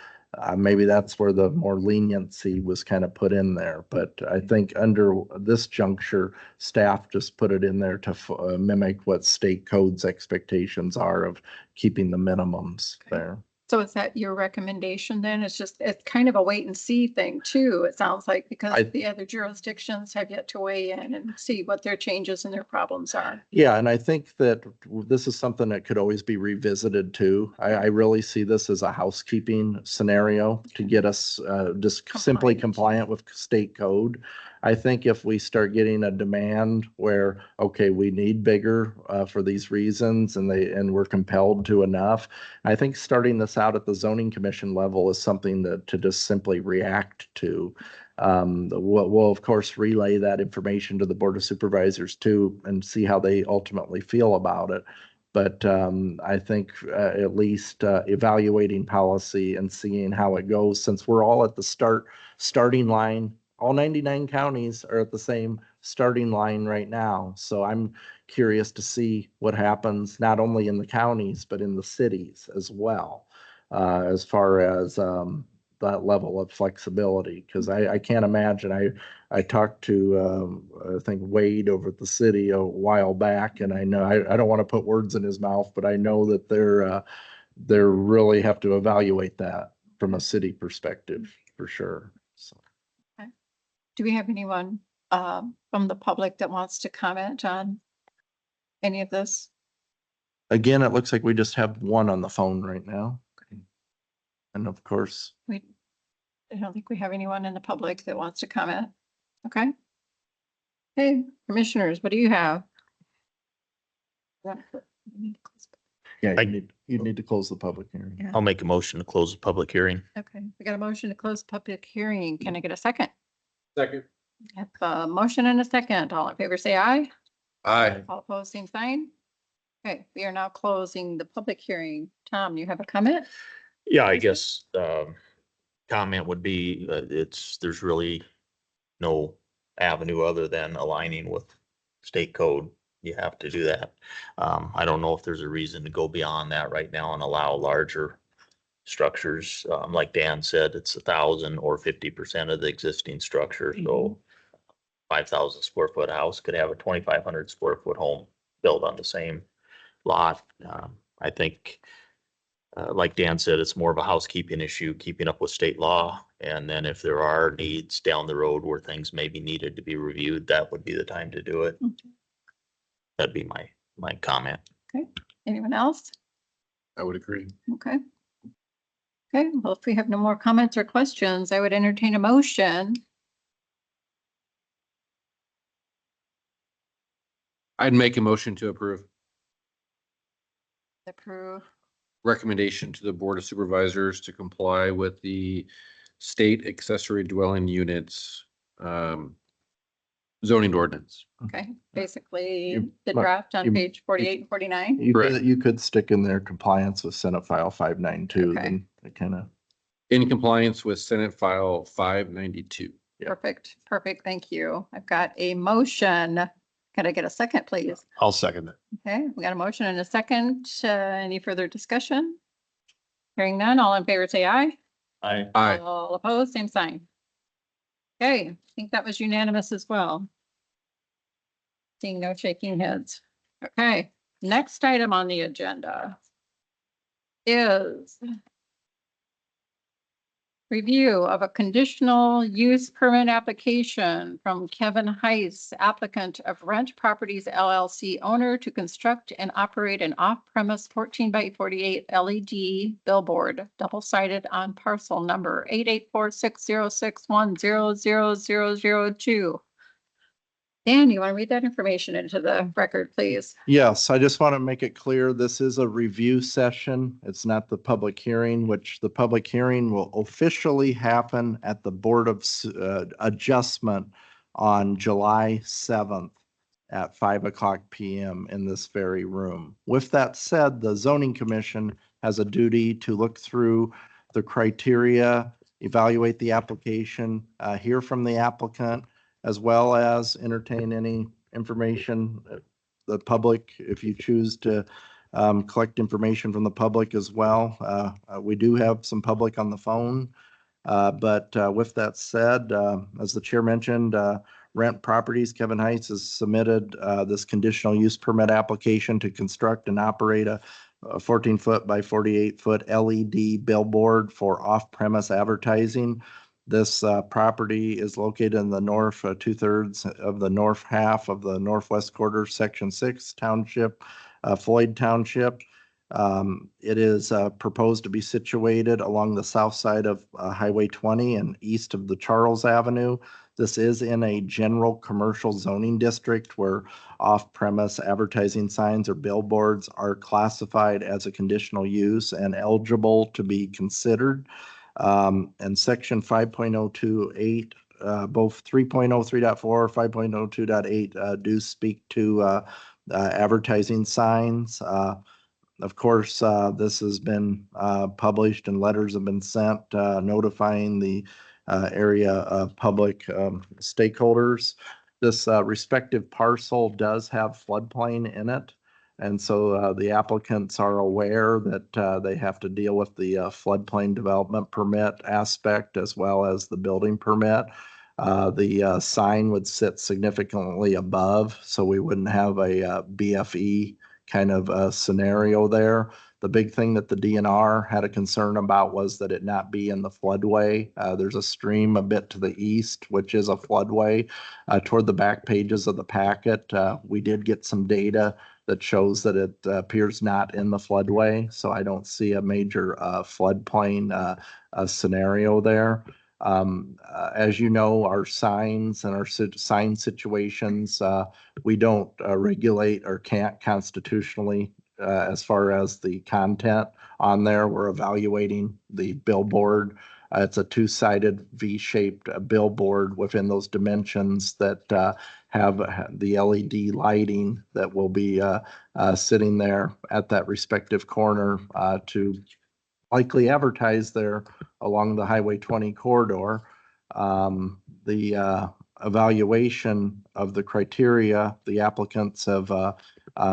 maybe that's where the more leniency was kind of put in there. But I think under this juncture, staff just put it in there to mimic what state code's expectations are of keeping the minimums there. So is that your recommendation then? It's kind of a wait and see thing too. It sounds like, because the other jurisdictions have yet to weigh in and see what their changes and their problems are. Yeah, and I think that this is something that could always be revisited too. I really see this as a housekeeping scenario to get us just simply compliant with state code. I think if we start getting a demand where, okay, we need bigger for these reasons and we're compelled to enough, I think starting this out at the zoning commission level is something that to just simply react to. We'll of course relay that information to the Board of Supervisors too and see how they ultimately feel about it. But I think at least evaluating policy and seeing how it goes, since we're all at the starting line. All 99 counties are at the same starting line right now. So I'm curious to see what happens, not only in the counties, but in the cities as well, as far as that level of flexibility. Because I can't imagine, I talked to, I think Wade over at the city a while back, and I know, I don't want to put words in his mouth, but I know that they're really have to evaluate that from a city perspective for sure. So. Do we have anyone from the public that wants to comment on any of this? Again, it looks like we just have one on the phone right now. And of course, I don't think we have anyone in the public that wants to comment. Okay. Hey, commissioners, what do you have? yeah, I- you need to close the public hearing. Yeah. I'll make a motion to close the public hearing. Okay, we got a motion to close public hearing. Can I get a second? Second. Have a motion and a second. All in favor, say aye. Aye. All opposed, same sign. Okay, we are now closing the public hearing. Tom, you have a comment? Yeah, I guess, comment would be, there's really no avenue other than aligning with state code, you have to do that. I don't know if there's a reason to go beyond that right now and allow larger structures. Like Dan said, it's 1,000 or 50% of the existing structure. So 5,000 square foot house could have a 2,500 square foot home built on the same lot. I think, like Dan said, it's more of a housekeeping issue, keeping up with state law. And then if there are needs down the road where things may be needed to be reviewed, that would be the time to do it. That'd be my comment. Anyone else? I would agree. Okay. Okay, well, if we have no more comments or questions, I would entertain a motion. I'd make a motion to approve. Approve. Recommendation to the Board of Supervisors to comply with the state accessory dwelling units zoning ordinance. Okay, basically You- the draft on you- page 48 and 49. Correct. You could stick in there compliance with Senate File 592, Okay. then it kind of, In compliance with Senate File 592. Perfect, perfect. Thank you. I've got a motion. Can I get a second, please? I'll second it. Okay, we got a motion and a second. Any further discussion? Hearing none, all in favor, say aye. Aye. Aye. All opposed, same sign. Okay, I think that was unanimous as well. Seeing no shaking heads. Okay, next item on the agenda is review of a conditional use permit application from Kevin Heiss, applicant of Rent Properties LLC owner to construct and operate an off-premise 14 by 48 LED billboard, double-sided on parcel number 8846061000002. Dan, you want to read that information into the record, please? yes, I just want to make it clear, this is a review session. It's not the public hearing, which the public hearing will officially happen at the Board of Adjustment on July 7th at 5:00 PM in this very room. With that said, the zoning commission has a duty to look through the criteria, evaluate the application, hear from the applicant, as well as entertain any information, the public, if you choose to collect information from the public as well. We do have some public on the phone. But with that said, as the chair mentioned, Rent Properties, Kevin Heiss has submitted this conditional use permit application to construct and operate a 14-foot by 48-foot LED billboard for off-premise advertising. This property is located in the north, 2/3 of the north half of the northwest quarter, Section 6 Township, Floyd Township. It is proposed to be situated along the south side of Highway 20 and east of the Charles Avenue. This is in a general commercial zoning district where off-premise advertising signs or billboards are classified as a conditional use and eligible to be considered. And section 5.028, both 3.03.4, 5.02.8 do speak to advertising signs. Of course, this has been published and letters have been sent notifying the area public stakeholders. This respective parcel does have floodplain in it. And so the applicants are aware that they have to deal with the floodplain development permit aspect as well as the building permit. The sign would sit significantly above, so we wouldn't have a BFE kind of scenario there. The big thing that the DNR had a concern about was that it not be in the floodway. There's a stream a bit to the east, which is a floodway. Toward the back pages of the packet, we did get some data that shows that it appears not in the floodway. So I don't see a major floodplain scenario there. As you know, our signs and our sign situations, we don't regulate or can't constitutionally as far as the content on there. We're evaluating the billboard. It's a two-sided V-shaped billboard within those dimensions that have the LED lighting that will be sitting there at that respective corner to likely advertise there along the Highway 20 corridor. The evaluation of the criteria, the applicants have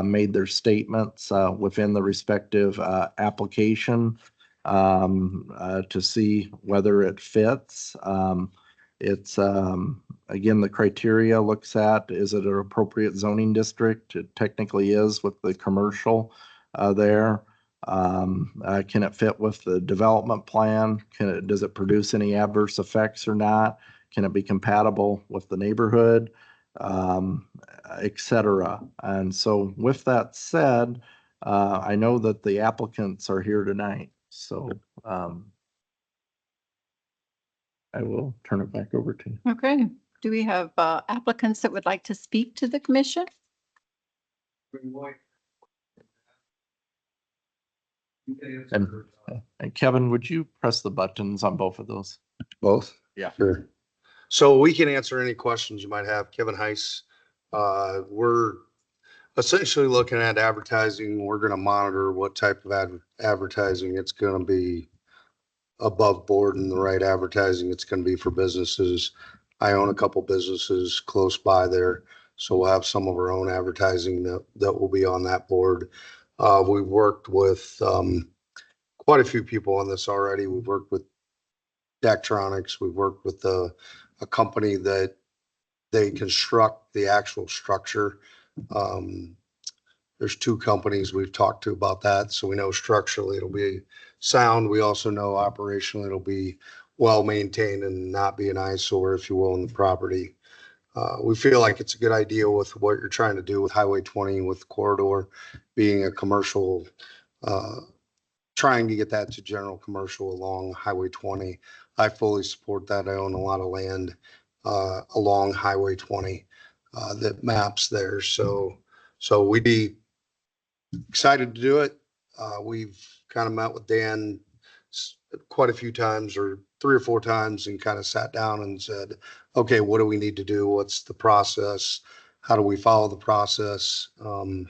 made their statements within the respective application to see whether it fits. It's, again, the criteria looks at, is it an appropriate zoning district? It technically is with the commercial there. Can it fit with the development plan? Does it produce any adverse effects or not? Can it be compatible with the neighborhood? Et cetera. And so with that said, I know that the applicants are here tonight, so I will turn it back over to you. Okay. Do we have applicants that would like to speak to the commission? And Kevin, would you press the buttons on both of those? Both? Yeah. Sure. So we can answer any questions you might have. Kevin Heiss. We're essentially looking at advertising. We're going to monitor what type of advertising it's going to be above board, and the right advertising it's going to be for businesses. I own a couple businesses close by there, so we'll have some of our own advertising that will be on that board. We've worked with quite a few people on this already. We've worked with Daktronics. We've worked with a company that they construct the actual structure. There's two companies we've talked to about that, so we know structurally it'll be sound. We also know operationally it'll be well maintained and not be an eyesore, if you will, on the property. We feel like it's a good idea with what you're trying to do with Highway 20, with the corridor being a commercial, trying to get that to general commercial along Highway 20. I fully support that. I own a lot of land along Highway 20 that maps there. So we'd be excited to do it. We've kind of met with Dan quite a few times, or 3 or 4 times, and kind of sat down and said, okay, what do we need to do? What's the process? How do we follow the process? And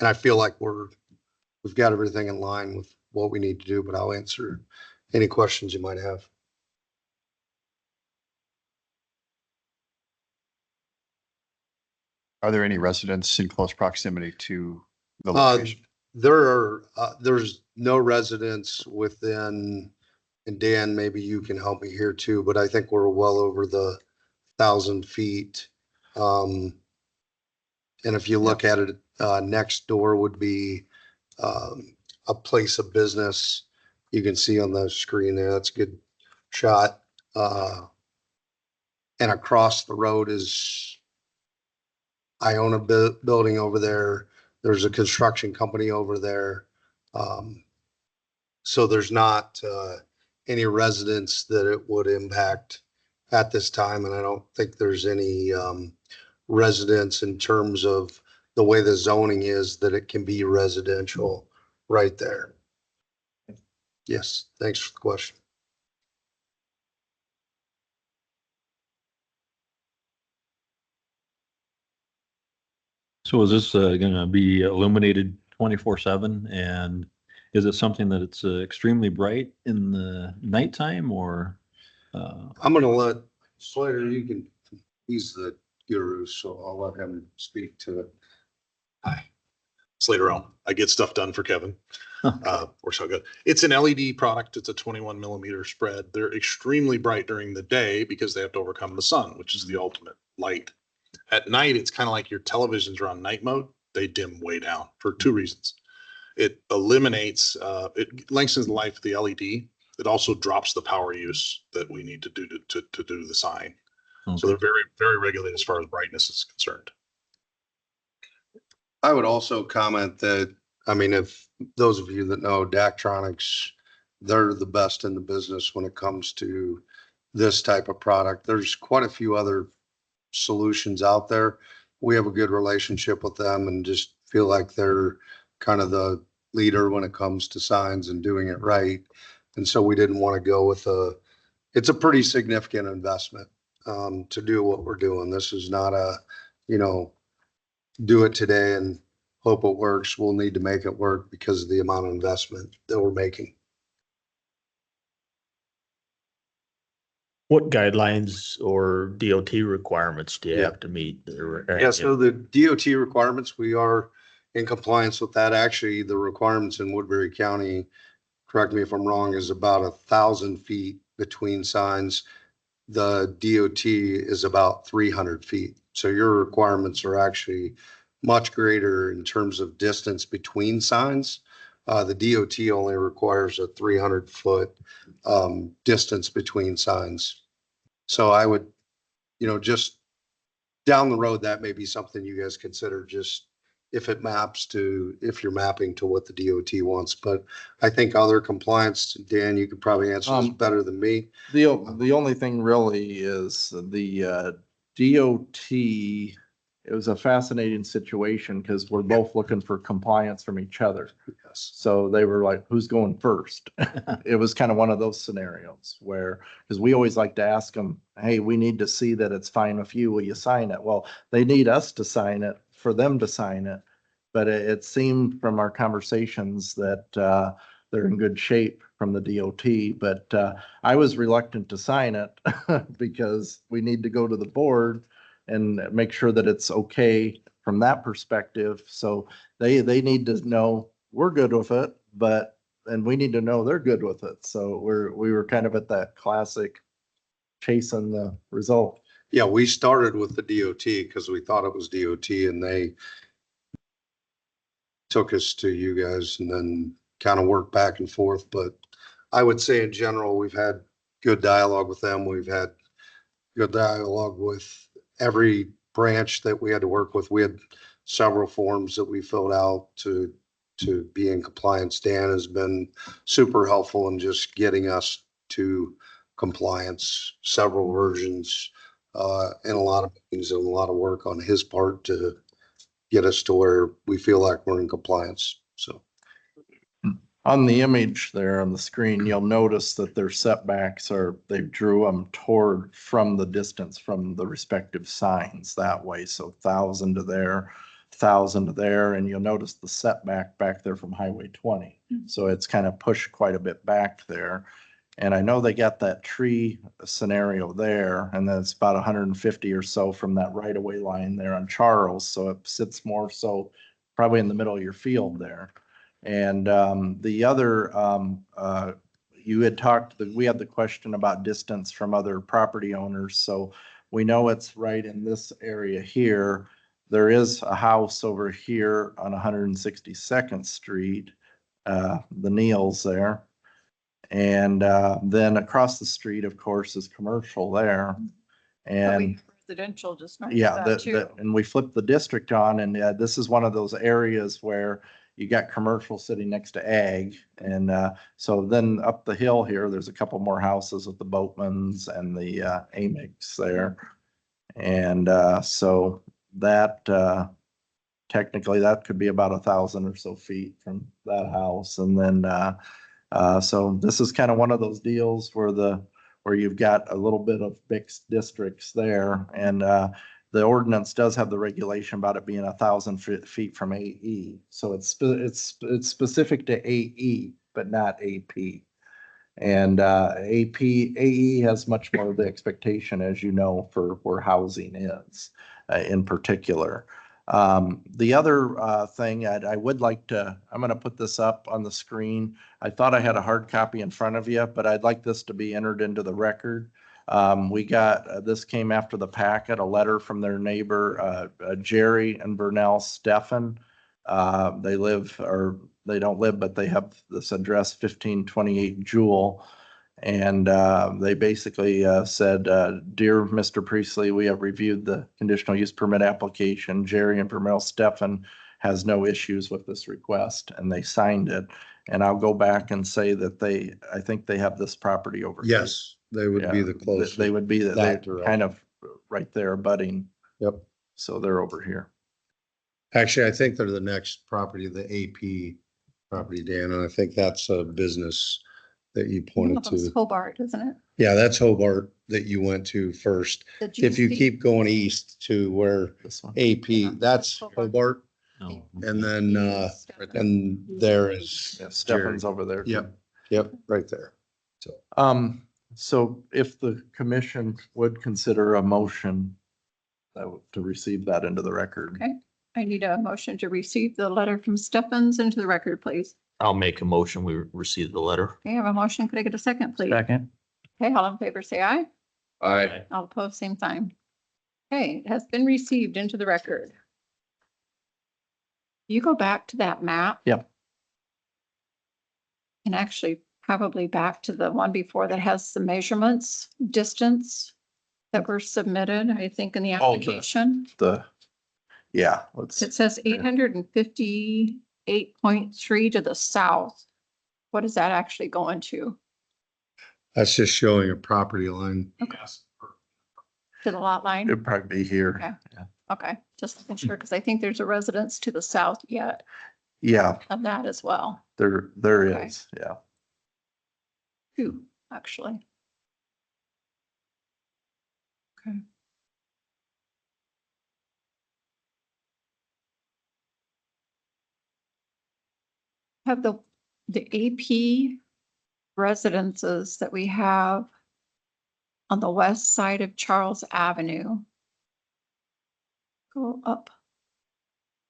I feel like we've got everything in line with what we need to do, but I'll answer any questions you might have. Are there any residents in close proximity to the location? There's no residents within, and Dan, maybe you can help me here too, but I think we're well over the 1,000 feet. And if you look at it, next door would be a place of business. You can see on the screen there, that's a good shot. And across the road is, I own a building over there. There's a construction company over there. So there's not any residents that it would impact at this time. And I don't think there's any residents in terms of the way the zoning is that it can be residential right there. Yes, thanks for the question. So is this gonna be illuminated 24/7? And is it something that it's extremely bright in the nighttime, or? I'm gonna let Slater, he's the guru, so I'll let him speak to it. Hi, Slater Elm. I get stuff done for Kevin. We're so good. It's an LED product. It's a 21 millimeter spread. They're extremely bright during the day because they have to overcome the sun, which is the ultimate light. At night, it's kind of like your televisions are on night mode. They dim way down for 2 reasons. It eliminates, it lengthens the life of the LED. It also drops the power use that we need to do to do the sign. Okay. So they're very, very regulated as far as brightness is concerned. I would also comment that, I mean, if those of you that know Daktronics, they're the best in the business when it comes to this type of product. There's quite a few other solutions out there. We have a good relationship with them and just feel like they're kind of the leader when it comes to signs and doing it right. And so we didn't want to go with it's a pretty significant investment to do what we're doing. This is not a, do it today and hope it works. We'll need to make it work because of the amount of investment that we're making. What guidelines or DOT requirements do you Yeah. have to meet? Yeah, so the DOT requirements, we are in compliance with that. Actually, the requirements in Woodbury County, correct me if I'm wrong, is about 1,000 feet between signs. The DOT is about 300 feet. So your requirements are actually much greater in terms of distance between signs. The DOT only requires a 300-foot distance between signs. So I would, just down the road, that may be something you guys consider, just if if you're mapping to what the DOT wants. But I think other compliance, Dan, you could probably answer this better than me. The only thing really is the DOT, it was a fascinating situation because we're both looking for compliance from each other. Yes. So they were like, who's going first? It was kind of one of those scenarios where, because we always like to ask them, hey, we need to see that it's fine with you. Will you sign it? Well, they need us to sign it for them to sign it. But it seemed from our conversations that they're in good shape from the DOT. But I was reluctant to sign it because we need to go to the board and make sure that it's okay from that perspective. So they need to know we're good with it, and we need to know they're good with it. So we were kind of at that classic chasing the result. Yeah, we started with the DOT because we thought it was DOT, and they took us to you guys and then kind of worked back and forth. But I would say in general, we've had good dialogue with them. We've had good dialogue with every branch that we had to work with. We had several forms that we filled out to be in compliance. Dan has been super helpful in just getting us to compliance, several versions, and a lot of meetings and a lot of work on his part to get us to where we feel like we're in compliance. So. On the image there on the screen, you'll notice that their setbacks they drew them from the distance from the respective signs that way. So 1,000 to there, 1,000 to there, and you'll notice the setback back there from Highway 20. So it's kind of pushed quite a bit back there. And I know they got that tree scenario there, and then it's about 150 or so from that right-of-way line there on Charles. So it sits more so probably in the middle of your field there. And the other, you had we had the question about distance from other property owners. So we know it's right in this area here. There is a house over here on 162nd Street, the Neals there. And then across the street, of course, is commercial there. But And we have residential just north of yeah, that too. and we flipped the district on, and this is one of those areas where you got commercial sitting next to ag. And so then up the hill here, there's a couple more houses with the Boatmans and the Amix there. And so that technically that could be about 1,000 or so feet from that house. And then so this is kind of one of those deals where you've got a little bit of mixed districts there. And the ordinance does have the regulation about it being 1,000 feet from AE. So it's specific to AE, but not AP. And AE has much more of the expectation, as you know, for where housing is in particular. The other thing I would like I'm going to put this up on the screen. I thought I had a hard copy in front of you, but I'd like this to be entered into the record. We got, this came after the packet, a letter from their neighbor, Jerry and Burnell Steffen. They don't live, but they have this address 1528 Jewel. And they basically said, dear Mr. Priestley, we have reviewed the conditional use permit application. Jerry and Burnell Steffen has no issues with this request, and they signed it. And I'll go back and say that I think they have this property over here. Yes, they would be Yeah, the closest. They would be, that they're direction. kind of right there abutting. Yep. So they're over here. Actually, I think they're the next property, the AP property, Dan, and I think that's a business that you pointed It's to. Hobart, isn't it? Yeah, that's Hobart that you went to first. The If you GC? keep going east to where This one. AP, that's Hobart, No. and then, Right there. and there is. Yeah, Steffen's over there. Yep, yep, right there. Um, So if the commission would consider a motion to receive that into the record. Okay. I need a motion to receive the letter from Stephens into the record, please. I'll make a motion. We receive the letter. Okay, I have a motion. Could I get a second, please? Second. Okay, all in favor, say aye. Aye. All opposed, same sign. Okay, it has been received into the record. You go back to that map. Yep. And actually probably back to the one before that has the measurements, distance that were submitted, I think in the Oh, the- application. Let's, It says 858.3 to the south. What does that actually go into? That's just showing a property line. To the lot line? it'd probably be here. Okay. Okay, just making sure, because I think there's a residence to the south yet Yeah, of that as well. there Okay. is, yeah. Two, actually. Okay. Have the AP residences that we have on the west side of Charles Avenue. Go up.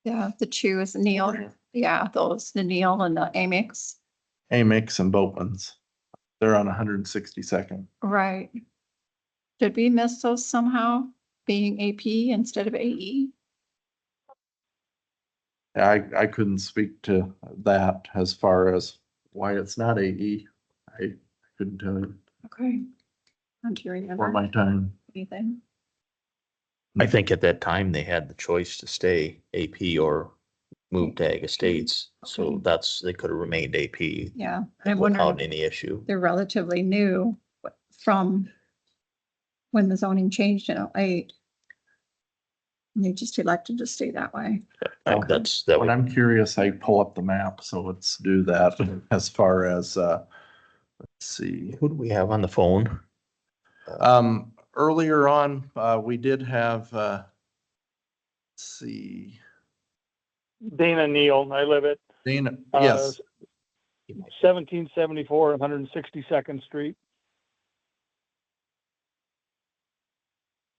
Yeah, the two is Neil. Yeah, those, the Neil and the Amix. Amix and Boatman's. They're on 162nd. Right. Did we miss those somehow, being AP instead of AE? I couldn't speak to that as far as why it's not AE. I couldn't tell you Okay. Do you for remember my time. anything? I think at that time they had the choice to stay AP or move to Ag Estates. So Okay. they could have remained AP Yeah, I'm without wondering, any issue. they're relatively new from when the zoning changed in '08. They just elected to stay that way. Okay. That When would, I'm curious, I pull up the map, so let's do that as far as, let's see. who do we have on the phone? Earlier on, we did have, let's see, Dana Neal, I live at Dana, yes, 1774 162nd Street.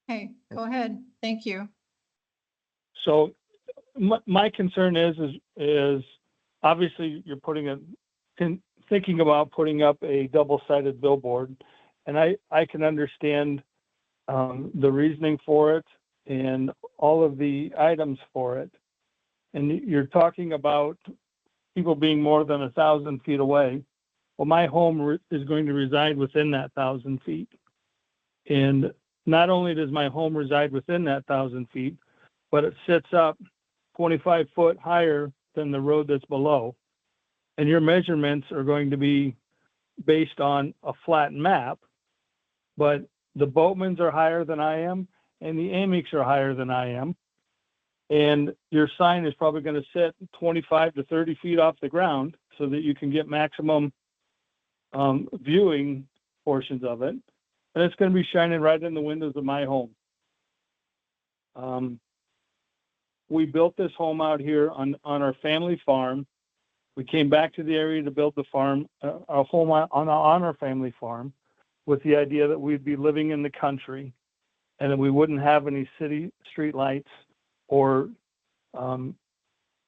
Hey, go ahead. Thank you. So my concern is obviously you're thinking about putting up a double-sided billboard. And I can understand the reasoning for it and all of the items for it. And you're talking about people being more than 1,000 feet away. Well, my home is going to reside within that 1,000 feet. And not only does my home reside within that 1,000 feet, but it sits up 25 foot higher than the road that's below. And your measurements are going to be based on a flat map, but the Boatmans are higher than I am and the Amics are higher than I am. And your sign is probably going to sit 25 to 30 feet off the ground so that you can get maximum viewing portions of it. And it's going to be shining right in the windows of my home. We built this home out here on our family farm. We came back to the area to build the farm, our home on our family farm, with the idea that we'd be living in the country and that we wouldn't have any city street lights or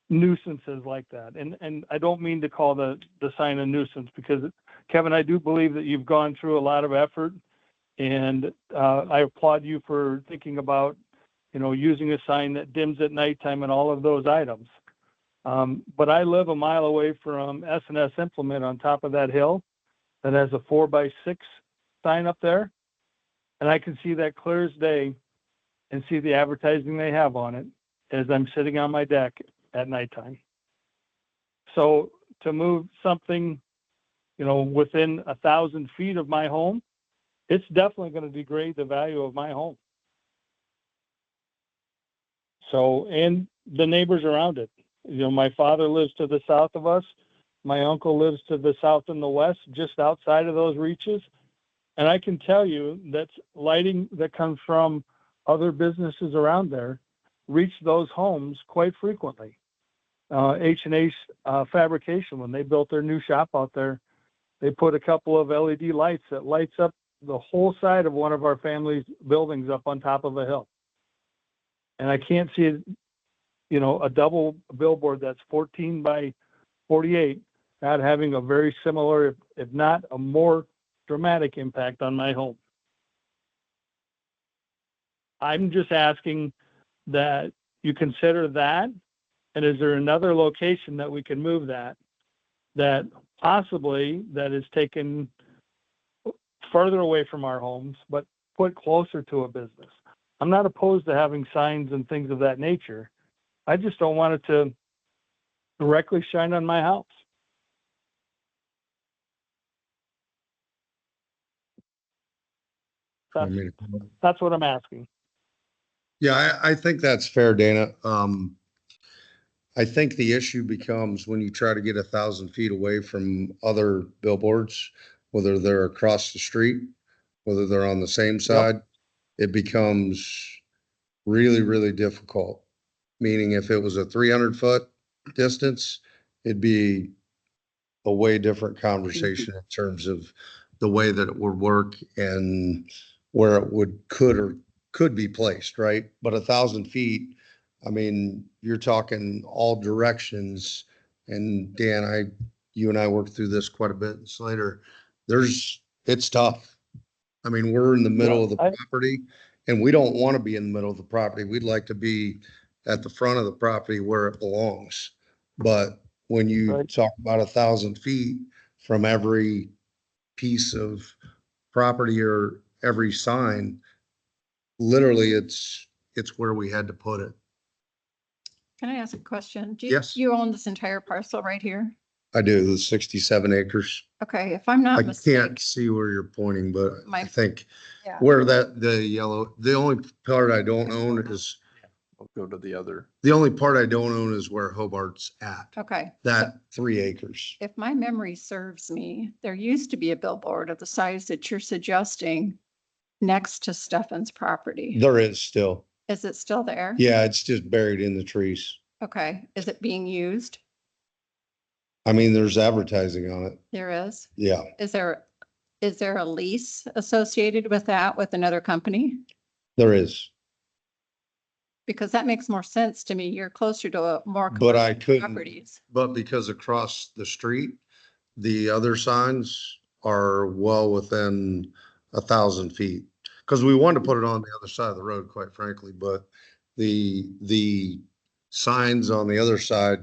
nuisances like that. And I don't mean to call the sign a nuisance because, Kevin, I do believe that you've gone through a lot of effort, and I applaud you for thinking about, using a sign that dims at nighttime and all of those items. But I live a mile away from S&S Implement on top of that hill that has a 4x6 sign up there. And I can see that clear as day and see the advertising they have on it as I'm sitting on my deck at nighttime. So to move something, within 1,000 feet of my home, it's definitely going to degrade the value of my home. So, and the neighbors around it. My father lives to the south of us. My uncle lives to the south and the west, just outside of those reaches. And I can tell you that lighting that comes from other businesses around there reach those homes quite frequently. H&H Fabrication, when they built their new shop out there, they put a couple of LED lights that lights up the whole side of one of our family's buildings up on top of a hill. And I can't see, you know, a double billboard that's 14 by 48 not having a very similar, if not a more dramatic impact on my home. I'm just asking that you consider that. And is there another location that we can move that possibly that is taken further away from our homes, but put closer to a business? I'm not opposed to having signs and things of that nature. I just don't want it to directly shine on my house. I mean, That's what I'm asking. yeah, I think that's fair, Dana. I think the issue becomes when you try to get 1,000 feet away from other billboards, whether they're across the street, whether they're on the same side, it becomes really, really difficult. Meaning if it was a 300-foot distance, it'd be a way different conversation in terms of the way that it would work and where it could be placed, right? But 1,000 feet, I mean, you're talking all directions. And Dan, you and I worked through this quite a bit in Slater. It's tough. I mean, we're in the middle of the property and we don't want to be in the middle of the property. We'd like to be at the front of the property where it belongs. But when you talk about 1,000 feet from every piece of property or every sign, literally it's where we had to put it. Can I ask a question? Yes. You own this entire parcel right here? I do, the 67 acres. Okay, if I'm I not mistaken. can't see where you're pointing, but I think Yeah. where the yellow, the only part I don't own is, I'll go to the other. the only part I don't own is where Hobart's at, Okay. that 3 acres. If my memory serves me, there used to be a billboard of the size that you're suggesting next to Stefan's property. There is still. Is it still there? Yeah, it's just buried in the trees. Okay. Is it being used? I mean, there's advertising on it. There is. Yeah, Is there a lease associated with that with another company? there is. Because that makes more sense to me. You're closer to a more But I commercial couldn't, properties. but because across the street, the other signs are well within 1,000 feet. Because we wanted to put it on the other side of the road, quite frankly, but the signs on the other side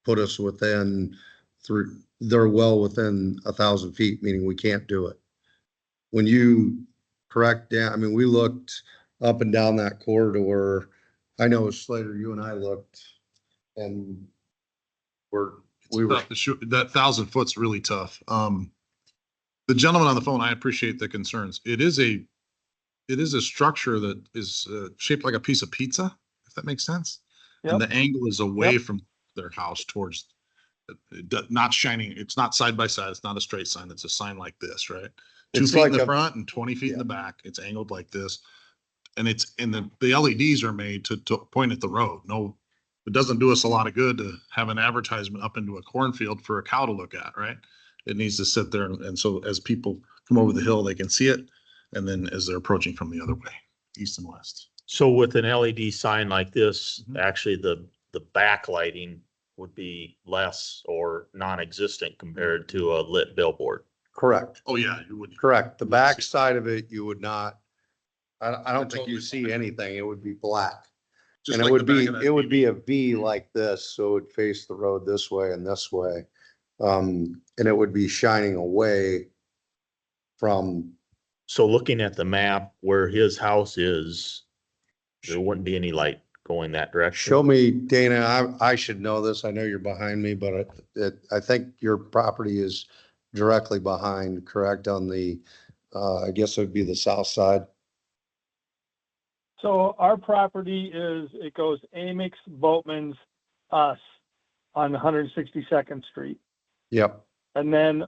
put us within they're well within 1,000 feet, meaning we can't do it. When you correct down, I mean, we looked up and down that corridor. I know Slater, you and I looked and we were, That 1,000 foot's really tough. The gentleman on the phone, I appreciate the concerns. It is a structure that is shaped like a piece of pizza, if that makes sense. And the angle is away from their house towards, not shining. It's not side by side. It's not a straight sign. It's a sign like this, right? 2 It's feet like in the a- front and 20 feet in the back. It's angled like this. And the LEDs are made to point at the road. No, it doesn't do us a lot of good to have an advertisement up into a cornfield for a cow to look at, right? It needs to sit there. And so as people come over the hill, they can see it. And then as they're approaching from the other way, east and west. So with an LED sign like this, actually the backlighting would be less or non-existent compared to a lit billboard. correct, Oh, yeah, you would. correct. The back side of it, you would not, I don't think totally you see anything. It would be black. Just And it like would the back be, of that it would TV. be a V like this, so it would face the road this way and this way. And it would be shining away from, So looking at the map where his house is, there wouldn't be any light going that direction. show me, Dana, I should know this. I know you're behind me, but I think your property is directly behind, correct, on the, I guess it would be the south side. So our property it goes Amix, Boatman's, us on 162nd Street. Yep, And then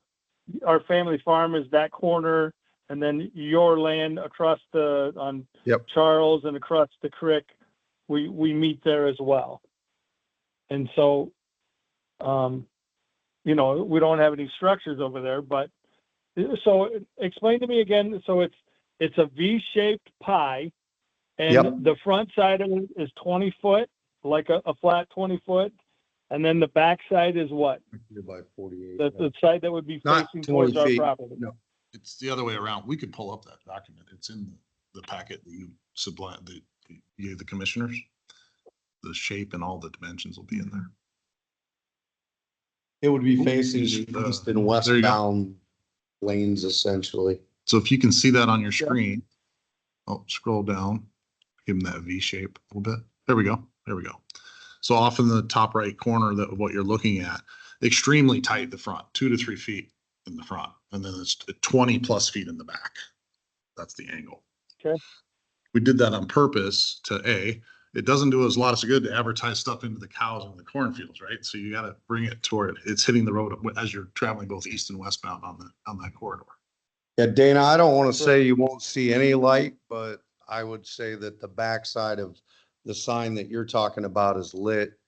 our family farm is that corner, and then your land across on Yep. Charles and across the creek, we meet there as well. And so, we don't have any structures over there, but So explain to me again, so it's a V-shaped pie. Yep. And the front side of it is 20 foot, like a flat 20 foot. And then the back side is what? By 48. The side that would be Not facing 20 towards our feet. property. No. It's the other way around. We could pull up that document. It's in the packet that you you gave the commissioners. The shape and all the dimensions will be in there. It would be facing Just, the east and there you go. westbound lanes essentially. So if you can see that on your screen, scroll down, give them that V shape a little bit. There we go. There we go. So off in the top right corner of what you're looking at, extremely tight the front, 2 to 3 feet in the front, and then it's 20 plus feet in the back. That's the angle. Okay. We did that on purpose it doesn't do us a lot of good to advertise stuff into the cows and the cornfields, right? So you got to bring it toward it's hitting the road as you're traveling both east and westbound on that corridor. Yeah, Dana, I don't want to say you won't see any light, but I would say that the backside of the sign that you're talking about is lit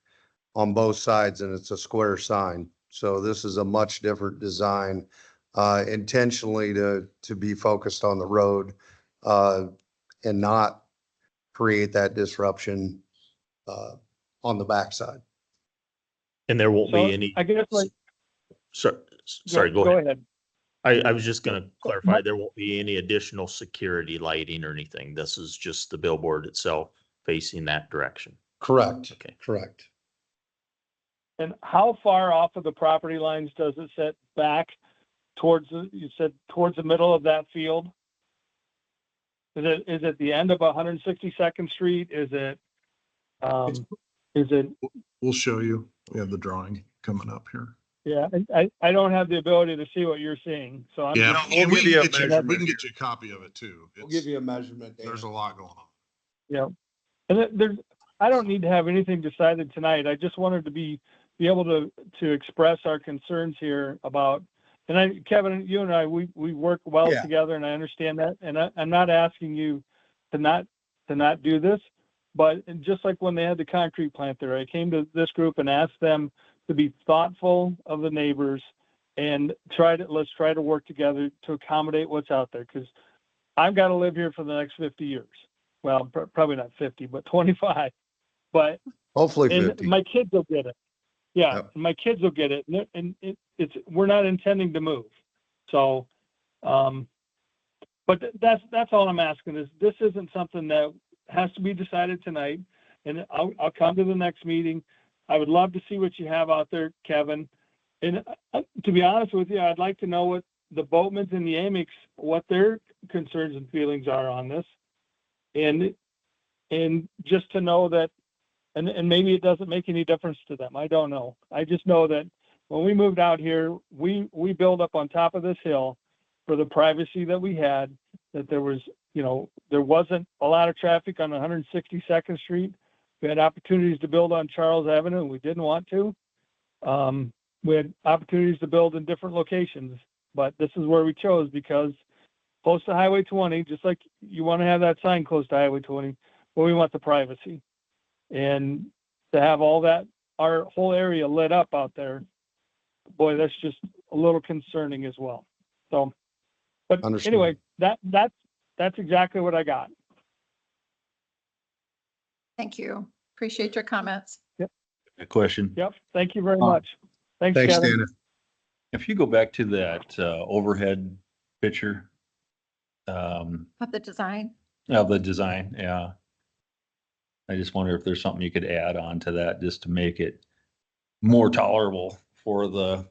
on both sides and it's a square sign. So this is a much different design, intentionally to be focused on the road, and not create that disruption, on the backside. And there won't So be any. I guess like. Sorry, go ahead. ahead. I was just gonna clarify, there won't be any additional security lighting or anything. This is just the billboard itself facing that direction. Correct. Okay. Correct. And how far off of the property lines does it set back towards, you said towards the middle of that field? Is it the end of 162nd Street? Is it? We'll show you. We have the drawing coming up here. Yeah, I don't have the ability to see what you're seeing, so I'm. Yeah, we'll and we give can you a get measurement we can get you a copy of it too. We'll give you a measurement. Dana. There's a lot going on. Yeah, and I don't need to have anything decided tonight. I just wanted to be able to express our concerns here about, and Kevin, you and I, we work well Yeah. together, and I understand that, and I'm not asking you to not do this, but just like when they had the concrete plant there, I came to this group and asked them to be thoughtful of the neighbors and let's try to work together to accommodate what's out there. Cause I've got to live here for the next 50 years. Well, probably not 50, but 25, but Hopefully and 50. my kids will get it. Yeah. Yep. My kids will get it. And we're not intending to move. So, but that's all I'm asking is this isn't something that has to be decided tonight. And I'll come to the next meeting. I would love to see what you have out there, Kevin. And to be honest with you, I'd like to know what the Boatmans and the Amics, what their concerns and feelings are on this. And just to know that, and maybe it doesn't make any difference to them. I don't know. I just know that when we moved out here, we built up on top of this hill for the privacy that we had, that there was, there wasn't a lot of traffic on 162nd Street. We had opportunities to build on Charles Avenue and we didn't want to. We had opportunities to build in different locations, but this is where we chose because close to Highway 20, just like you want to have that sign close to Highway 20, but we want the privacy. And to have all that, our whole area lit up out there, boy, that's just a little concerning as well. So, but Understood. anyway, that's exactly what I got. Thank you. Appreciate your comments. A question. Yep. Thank you very much. Thanks, Thanks, Kevin. Dana. If you go back to that overhead picture Of the design. of the design, yeah. I just wonder if there's something you could add on to that just to make it more tolerable for the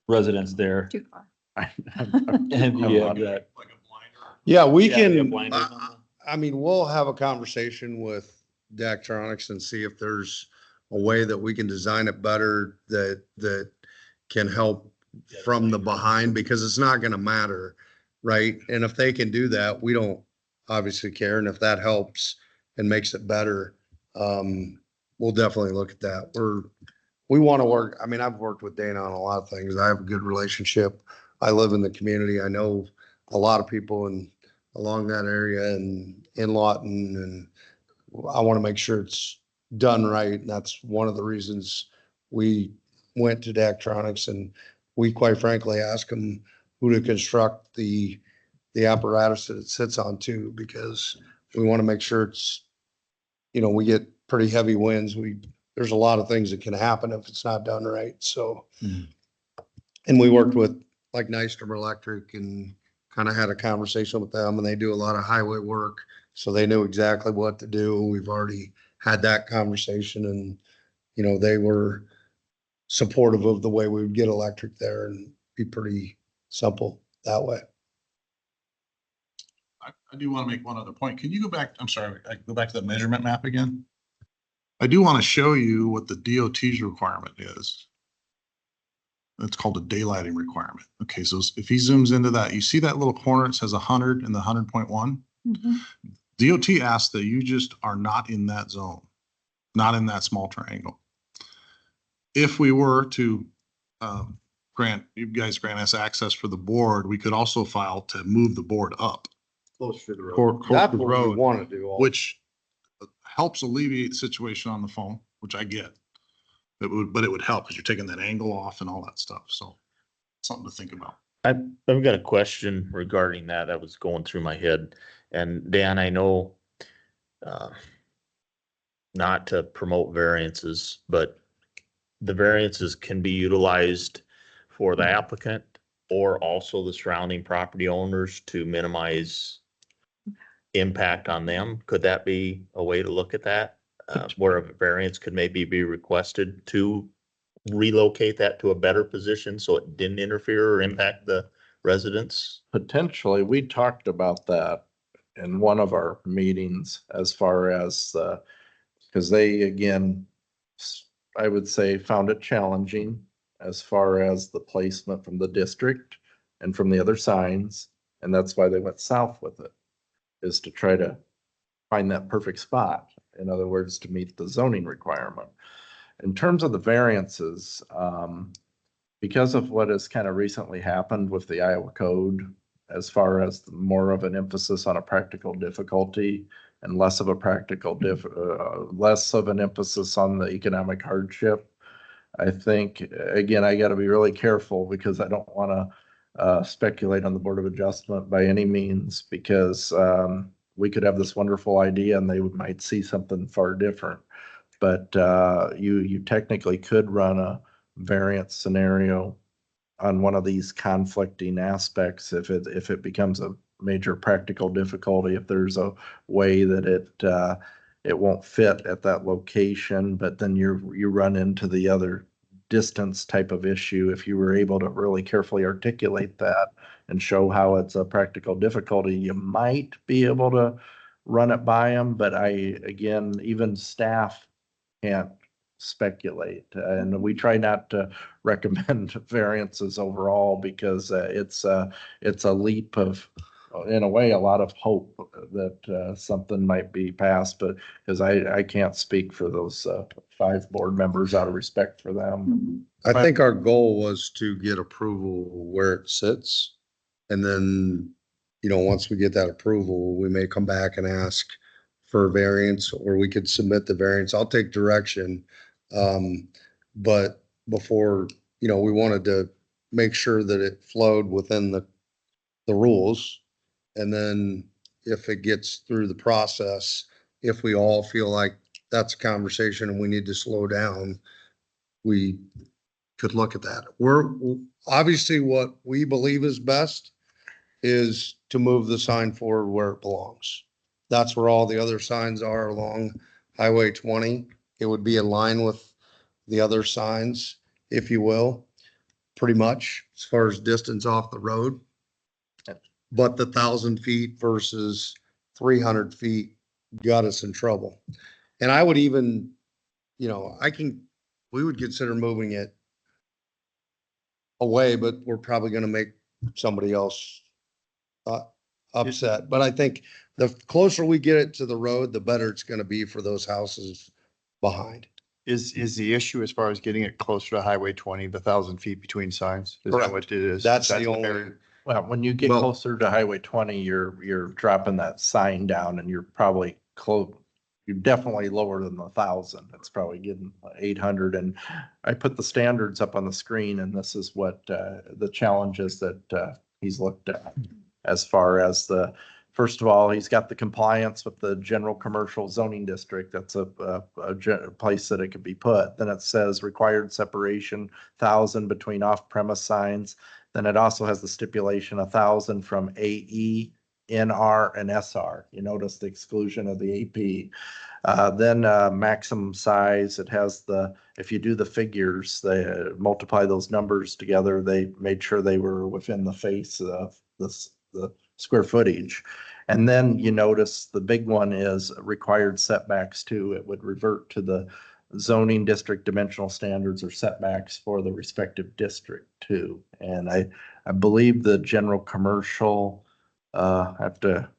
residents there. Too far. And you have that. Like a blinder. Yeah, we Yeah, yeah, can, blinders on them. I mean, we'll have a conversation with Daktronics and see if there's a way that we can design it better that can help from the behind, because it's not gonna matter, right? And if they can do that, we don't obviously care. And if that helps and makes it better, we'll definitely look at that. We want to work. I mean, I've worked with Dana on a lot of things. I have a good relationship. I live in the community. I know a lot of people along that area and in Lawton, and I want to make sure it's done right. And that's one of the reasons we went to Daktronics, and we quite frankly asked them, who to construct the apparatus that it sits on too, because we want to make sure it's, we get pretty heavy winds. There's a lot of things that can happen if it's not done right. So, Mhm. and we worked with like Nystrom Electric and kind of had a conversation with them, and they do a lot of highway work. So they knew exactly what to do. We've already had that conversation, and, they were supportive of the way we would get electric there and be pretty simple that way. I do want to make one other point. Can you go back? I'm sorry, go back to that measurement map again. I do want to show you what the DOT's requirement is. It's called a daylighting requirement. Okay, so if he zooms into that, you see that little corner, it says 100 and the 100.1. DOT asks that you just are not in that zone, not in that small triangle. If we were to grant us access for the board, we could also file to move the board up. Closer to the road. That's what we want to do. Which helps alleviate the situation on the phone, which I get. But it would help because you're taking that angle off and all that stuff. So something to think about. I've got a question regarding that. That was going through my head. And Dan, I know not to promote variances, but the variances can be utilized for the applicant or also the surrounding property owners to minimize impact on them. Could that be a way to look at that? Where a variance could maybe be requested to relocate that to a better position so it didn't interfere or impact the residents? Potentially, we talked about that in one of our meetings as far as, because they, again, I would say found it challenging as far as the placement from the district and from the other signs. And that's why they went south with it, is to try to find that perfect spot. In other words, to meet the zoning requirement. In terms of the variances, because of what has kind of recently happened with the Iowa code, as far as more of an emphasis on a practical difficulty and less of a less of an emphasis on the economic hardship, I think, again, I got to be really careful because I don't want to speculate on the Board of Adjustment by any means, because we could have this wonderful idea and they might see something far different. But you technically could run a variance scenario on one of these conflicting aspects if it becomes a major practical difficulty, if there's a way that it won't fit at that location, but then you run into the other distance type of issue. If you were able to really carefully articulate that and show how it's a practical difficulty, you might be able to run it by them. But again, even staff can't speculate. And we try not to recommend variances overall because it's a leap of, in a way, a lot of hope that something might be passed, but because I can't speak for those 5 board members out of respect for them. I think our goal was to get approval where it sits. And then, once we get that approval, we may come back and ask for a variance, or we could submit the variance. I'll take direction. But before, we wanted to make sure that it flowed within the rules. And then if it gets through the process, if we all feel like that's a conversation and we need to slow down, we could look at that. We're obviously, what we believe is best is to move the sign forward where it belongs. That's where all the other signs are along Highway 20. It would be in line with the other signs, if you will, pretty much as far as distance off the road. But the 1,000 feet versus 300 feet got us in trouble. And I would even, we would consider moving it away, but we're probably going to make somebody else upset. But I think the closer we get it to the road, the better it's going to be for those houses behind. Is the issue as far as getting it closer to Highway 20, the 1,000 feet between signs? Is Correct. that what it is? That's the only, barrier? Well, when you get Well- closer to Highway 20, you're dropping that sign down and you're probably you're definitely lower than 1,000. It's probably getting 800. And I put the standards up on the screen, and this is what the challenges that he's looked at as far as first of all, he's got the compliance with the general commercial zoning district. That's a place that it could be put. Then it says required separation 1,000 between off-premise signs. Then it also has the stipulation 1,000 from AE, NR, and SR. You notice the exclusion of the AP. Then maximum size, it has if you do the figures, they multiply those numbers together, they made sure they were within the face of the square footage. And then you notice the big one is required setbacks too. It would revert to the zoning district dimensional standards or setbacks for the respective district too. And I believe the general commercial, I have to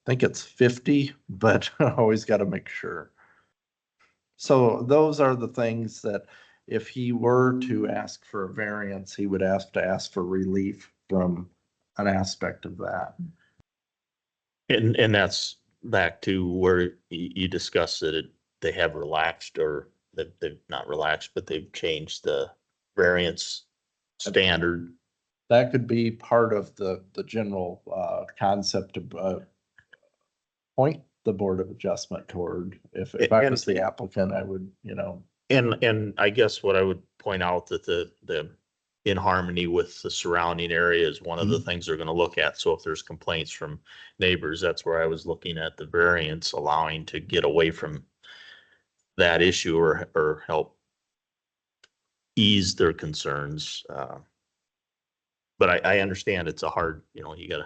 think it's 50, but I always got to make sure. So those are the things that if he were to ask for a variance, he would have to ask for relief from an aspect of that. And that's back to where you discussed that they have relaxed, or they've not relaxed, but they've changed the variance standard. That could be part of the general concept of point the Board of Adjustment toward. If I was the applicant, I would, And I guess what I would point out that the in harmony with the surrounding area is one of the things they're going to look at. So if there's complaints from neighbors, that's where I was looking at the variance, allowing to get away from that issue or help ease their concerns. But I understand it's a hard, you got to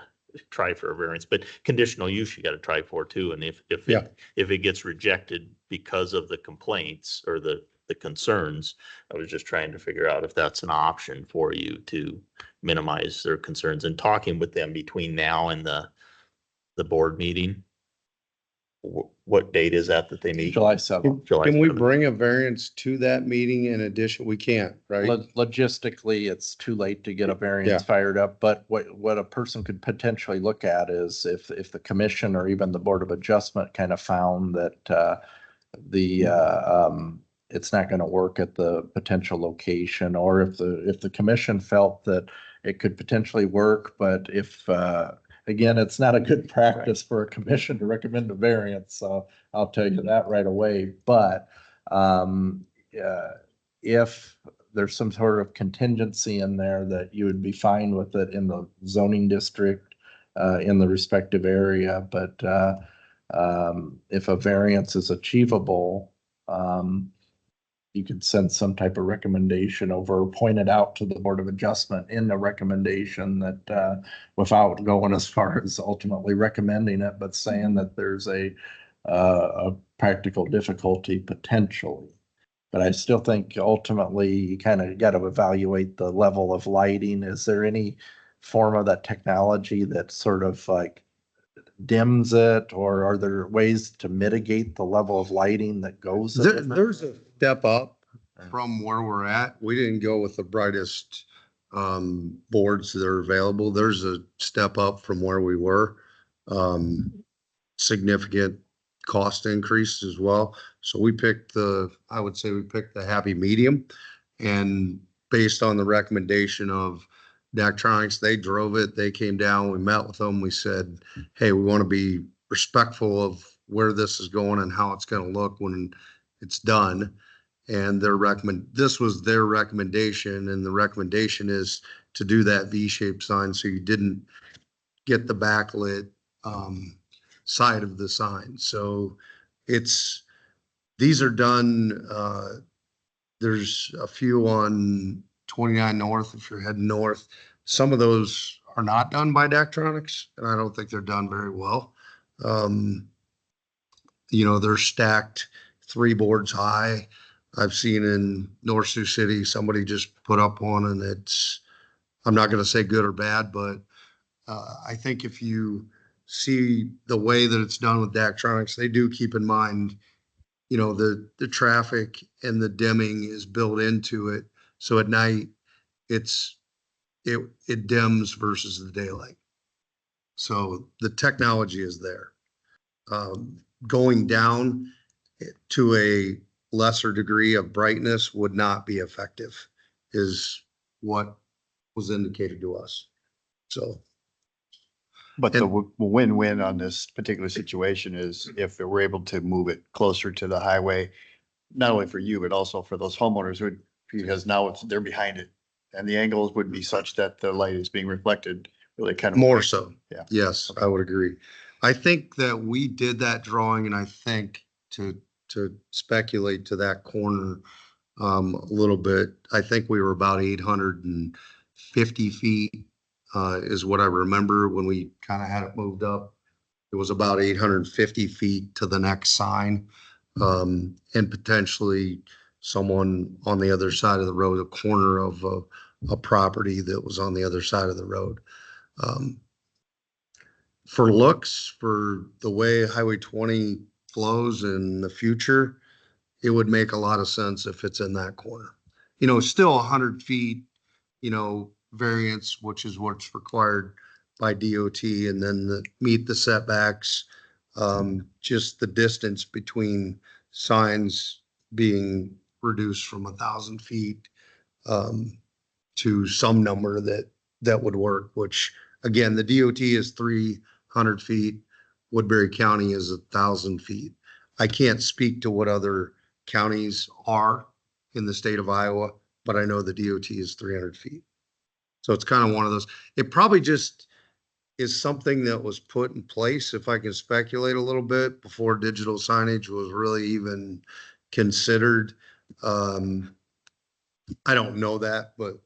try for a variance, but conditional use you got to try for too. And if it gets rejected because of the complaints or the concerns, I was just trying to figure out if that's an option for you to minimize their concerns, and talking with them between now and the board meeting. What date is that they meet? July 7th. Can we 7th. bring a variance to that meeting in addition? We can't, right? Logistically, it's too late to get a variance fired up, but what a person could potentially look at is if the commission or even the Board of Adjustment kind of found that it's not going to work at the potential location, or if the commission felt that it could potentially work, but if again, it's not a good practice for a commission to recommend a variance, so I'll tell you that right away. But if there's some sort of contingency in there that you would be fine with it in the zoning district in the respective area, but if a variance is achievable, you could send some type of recommendation over, point it out to the Board of Adjustment in the recommendation that without going as far as ultimately recommending it, but saying that there's a practical difficulty potentially. But I still think ultimately you kind of got to evaluate the level of lighting. Is there any form of that technology that sort of like dims it, or are there ways to mitigate the level of lighting that goes? There's a step up from where we're at. We didn't go with the brightest boards that are available. There's a step up from where we were. Significant cost increase as well. So we picked I would say we picked the happy medium, and based on the recommendation of Daktronics, they drove it. They came down, we met with them. We said, hey, we want to be respectful of where this is going and how it's going to look when it's done. And this was their recommendation, and the recommendation is to do that V-shaped sign so you didn't get the backlit side of the sign. So these are done. There's a few on 29 North if you're heading north. Some of those are not done by Daktronics, and I don't think they're done very well. They're stacked 3 boards high. I've seen in North Sioux City, somebody just put up one, and I'm not going to say good or bad, but I think if you see the way that it's done with Daktronics, they do keep in mind, the traffic and the dimming is built into it. So at night, it dims versus the daylight. So the technology is there. Going down to a lesser degree of brightness would not be effective, is what was indicated to us. So, But the And- win-win on this particular situation is if we're able to move it closer to the highway, not only for you, but also for those homeowners who, because now they're behind it. And the angles would be such that the light is being reflected really kind of. more so. Yeah. Yes, I would agree. I think that we did that drawing and I think to speculate to that corner a little bit, I think we were about 850 feet is what I remember when we kind of had it moved up. It was about 850 feet to the next sign. And potentially someone on the other side of the road, a corner of a property that was on the other side of the road. For looks, for the way Highway 20 flows in the future, it would make a lot of sense if it's in that corner. You know, still 100 feet, variance, which is what's required by DOT, and then meet the setbacks. Just the distance between signs being reduced from 1,000 feet to some number that would work, which again, the DOT is 300 feet. Woodbury County is 1,000 feet. I can't speak to what other counties are in the state of Iowa, but I know the DOT is 300 feet. So it's kind of one of those, it probably just is something that was put in place, if I can speculate a little bit, before digital signage was really even considered. I don't know that, but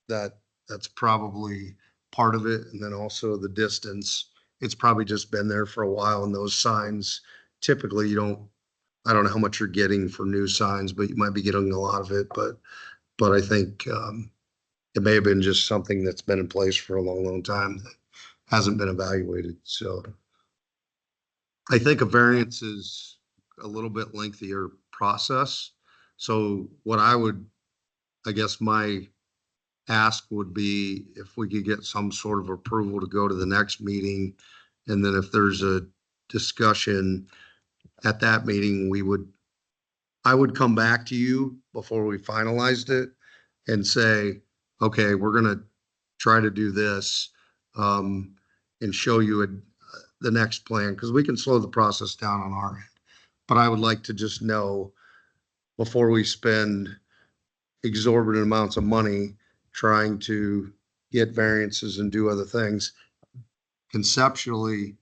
that's probably part of it. And then also the distance, it's probably just been there for a while, and those signs, typically I don't know how much you're getting for new signs, but you might be getting a lot of it, but I think it may have been just something that's been in place for a long, long time that hasn't been evaluated. So I think a variance is a little bit lengthier process. So what I guess my ask would be if we could get some sort of approval to go to the next meeting. And then if there's a discussion at that meeting, I would come back to you before we finalized it and say, okay, we're going to try to do this and show you the next plan, because we can slow the process down on our end. But I would like to just know before we spend exorbitant amounts of money trying to get variances and do other things, conceptually,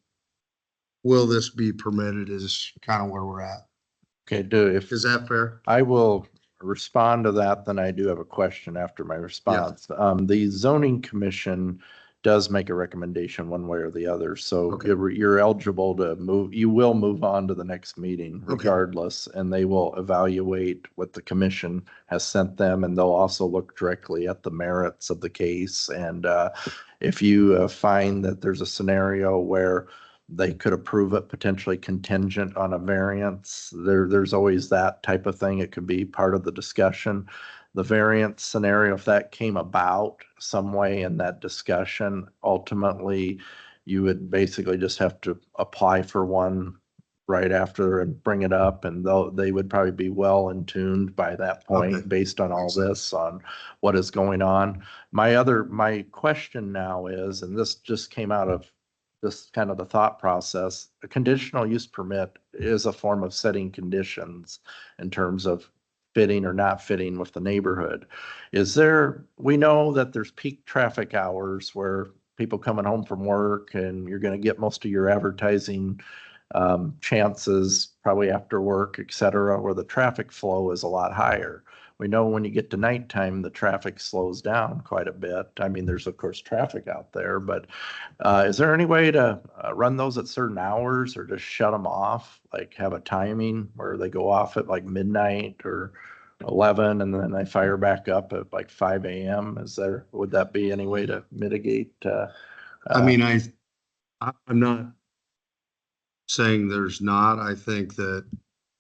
will this be permitted is kind of where we're at. Okay, Is that fair? I will respond to that, then I do have a question after my response. The zoning commission does make a recommendation one way or the other, so Okay. you're eligible to move, you will move on to the next meeting Okay. regardless, and they will evaluate what the commission has sent them, and they'll also look directly at the merits of the case. And if you find that there's a scenario where they could approve it potentially contingent on a variance, there's always that type of thing. It could be part of the discussion. The variance scenario, if that came about some way in that discussion, ultimately you would basically just have to apply for one right after and bring it up, and they would probably be well in tuned by that point, Okay. based on all Makes sense. this, on what is going on. My question now is, and this just came out of this kind of the thought process, a conditional use permit is a form of setting conditions in terms of fitting or not fitting with the neighborhood. We know that there's peak traffic hours where people coming home from work, and you're going to get most of your advertising chances probably after work, et cetera, where the traffic flow is a lot higher. We know when you get to nighttime, the traffic slows down quite a bit. I mean, there's of course traffic out there, but is there any way to run those at certain hours, or just shut them off? Like have a timing where they go off at like midnight or 11 and then they fire back up at like 5 a.m.? Would that be any way to mitigate? I mean, I'm not saying there's not. I think that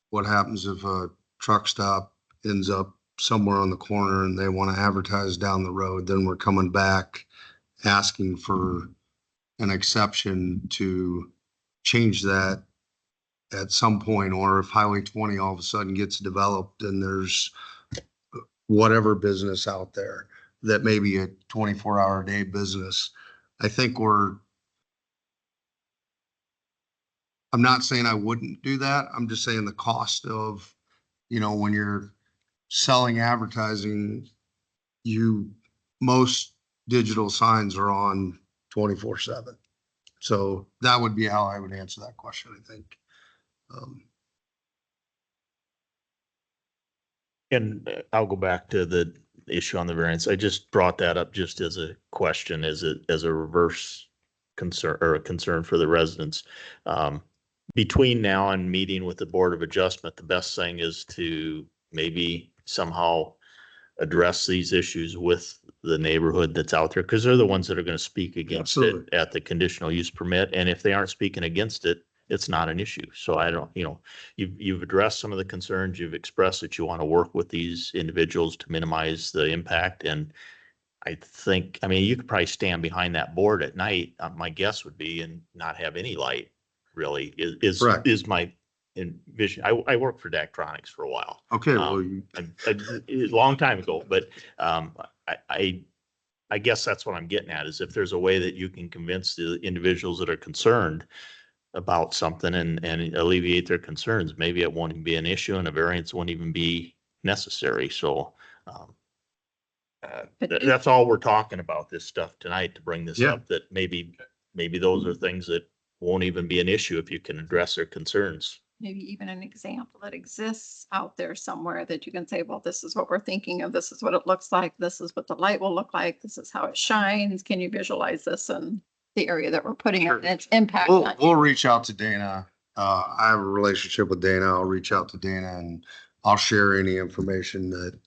what happens if a truck stop ends up somewhere on the corner and they want to advertise down the road, then we're coming back asking for an exception to change that at some point. Or if Highway 20 all of a sudden gets developed and there's whatever business out there that may be a 24-hour a day business, I think I'm not saying I wouldn't do that. I'm just saying the cost of, when you're selling advertising, most digital signs are on 24/7. So that would be how I would answer that question, I think. And I'll go back to the issue on the variance. I just brought that up just as a question, as a reverse concern or a concern for the residents. Between now and meeting with the Board of Adjustment, the best thing is to maybe somehow address these issues with the neighborhood that's out there, because they're the ones that are going to speak against it Absolutely. at the conditional use permit. And if they aren't speaking against it, it's not an issue. So I don't, you've addressed some of the concerns, you've expressed that you want to work with these individuals to minimize the impact. And I think, I mean, you could probably stand behind that board at night, my guess would be, and not have any light really Correct. is my envision. I worked for Daktronics for a while. Okay, well, A long time ago, but I guess that's what I'm getting at, is if there's a way that you can convince the individuals that are concerned about something and alleviate their concerns, maybe it won't even be an issue and a variance won't even be necessary. So that's all we're talking about, this stuff tonight, to bring this Yeah. up, that maybe those are things that won't even be an issue if you can address their concerns. Maybe even an example that exists out there somewhere that you can say, well, this is what we're thinking of. This is what it looks like. This is what the light will look like. This is how it shines. Can you visualize this in the area that we're putting it and its impact on you? we'll reach out to Dana. I have a relationship with Dana. I'll reach out to Dana and I'll share any information that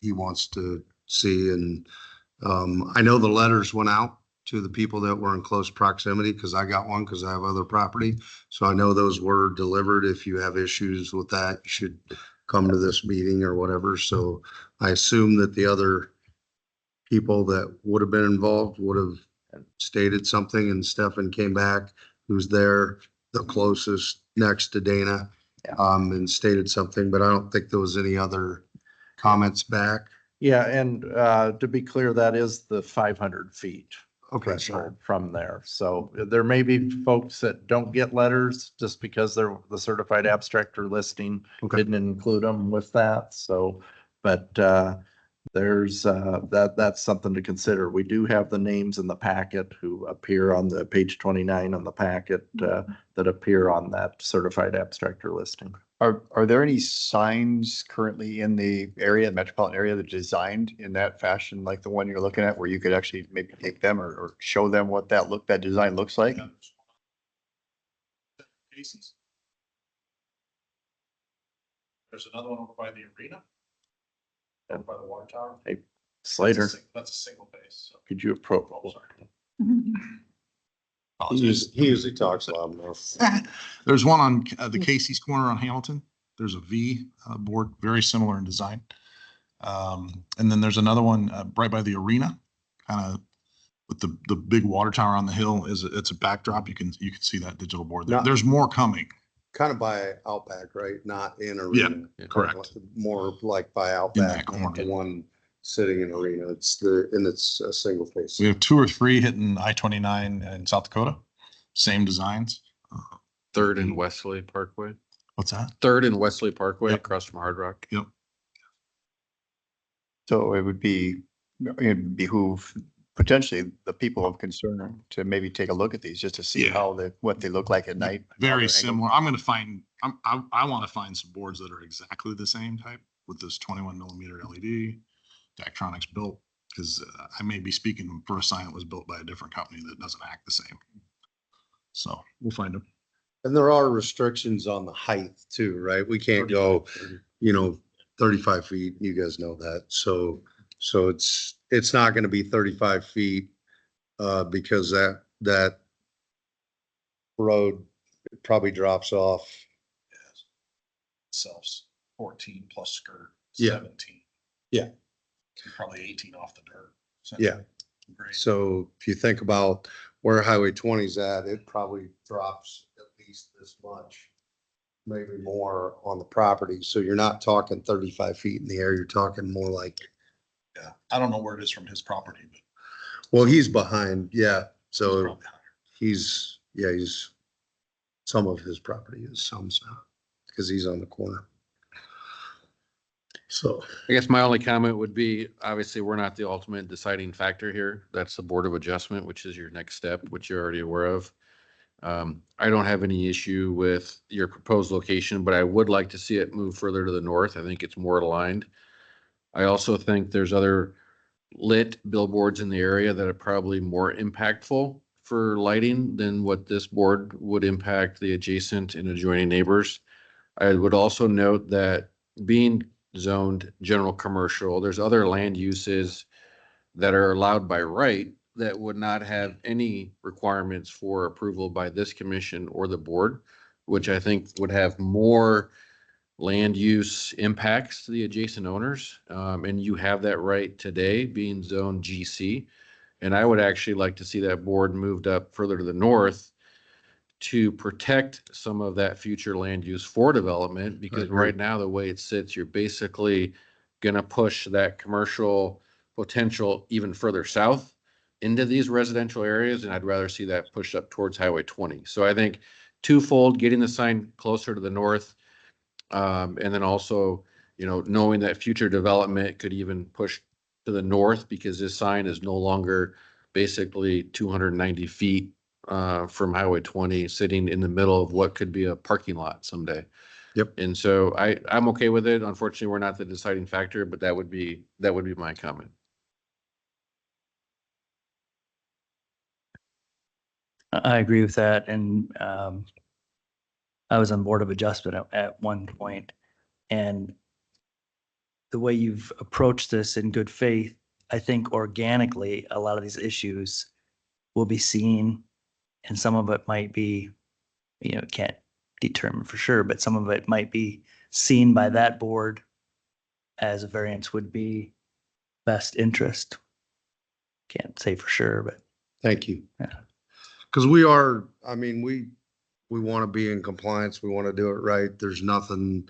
he wants to see. And I know the letters went out to the people that were in close proximity, because I got one because I have other property. So I know those were delivered. If you have issues with that, you should come to this meeting or whatever. So I assume that the other people that would have been involved would have stated something, and Stefan came back, who's there the closest next to Dana, and stated something, but I don't think there was any other comments back. Yeah, and to be clear, that is the 500 feet Okay, threshold from there. So there may be folks that don't get letters just because they're the certified abstractor listing Okay. didn't include them with that. So, but there's that's something to consider. We do have the names in the packet who appear on the page 29 on the packet that appear on that certified abstractor listing. Are there any signs currently in the area, metropolitan area, that are designed in that fashion, like the one you're looking at, where you could actually maybe take them or show them what that design looks like? Casey's. There's another one over by the arena. Over by the water tower. Hey, Slater, That's a single face. So. could you approach? Oh, sorry. He usually talks loud enough. There's one on the Casey's corner on Hamilton. There's a V board, very similar in design. And then there's another one right by the arena, kind of with the big water tower on the hill. It's a backdrop. You can see that digital board there. Not- There's more coming. Kind of by Outback, right? Not in arena. Yeah, correct. More like by that Outback, corner. not the one sitting in arena. It's a single face. We have 2 or 3 hitting I-29 in South Dakota. Same designs. Third and Wesley Parkway. What's that? Third and Wesley Parkway, Yep. across from Hard Rock. Yep. So it'd behoove potentially the people of concern to maybe take a look at these, just to see Yeah. what they look like at night. how they're Very angled. similar. I'm going to find, I want to find some boards that are exactly the same type with this 21 millimeter LED. Daktronics built, because I may be speaking for a sign that was built by a different company that doesn't act the same. So we'll find them. And there are restrictions on the height too, right? We can't go, 35 feet. You guys know that. So it's not going to be 35 feet because that road probably drops off. Self's 14 plus skirt, Yeah. 17. Yeah. Probably 18 off the dirt. Yeah. Great. So if you think about where Highway 20 is at, it probably drops at least this much, maybe more on the property. So you're not talking 35 feet in the air. You're talking more like, Yeah, I don't know where it is from his property, but well, he's behind. Yeah. So he's, yeah, he's, some of his property is, some's not, because he's on the corner. So, I guess my only comment would be, obviously, we're not the ultimate deciding factor here. That's the Board of Adjustment, which is your next step, which you're already aware of. I don't have any issue with your proposed location, but I would like to see it move further to the north. I think it's more aligned. I also think there's other lit billboards in the area that are probably more impactful for lighting than what this board would impact the adjacent and adjoining neighbors. I would also note that being zoned general commercial, there's other land uses that are allowed by right that would not have any requirements for approval by this commission or the board, which I think would have more land use impacts to the adjacent owners. And you have that right today, being zone GC. And I would actually like to see that board moved up further to the north to protect some of that future land use for development, because agree. right now, the way it sits, you're basically gonna push that commercial potential even further south into these residential areas, and I'd rather see that pushed up towards Highway 20. So I think twofold, getting the sign closer to the north, and then also, knowing that future development could even push to the north, because this sign is no longer basically 290 feet from Highway 20, sitting in the middle of what could be a parking lot someday. Yep. And so I'm okay with it. Unfortunately, we're not the deciding factor, but that would be my comment. I agree with that. And I was on Board of Adjustment at one point, and the way you've approached this in good faith, I think organically, a lot of these issues will be seen, and some of it might be, can't determine for sure, but some of it might be seen by that board as a variance would be best interest. Can't say for sure, but thank you. Yeah. Because we are, I mean, we want to be in compliance. We want to do it right. There's nothing,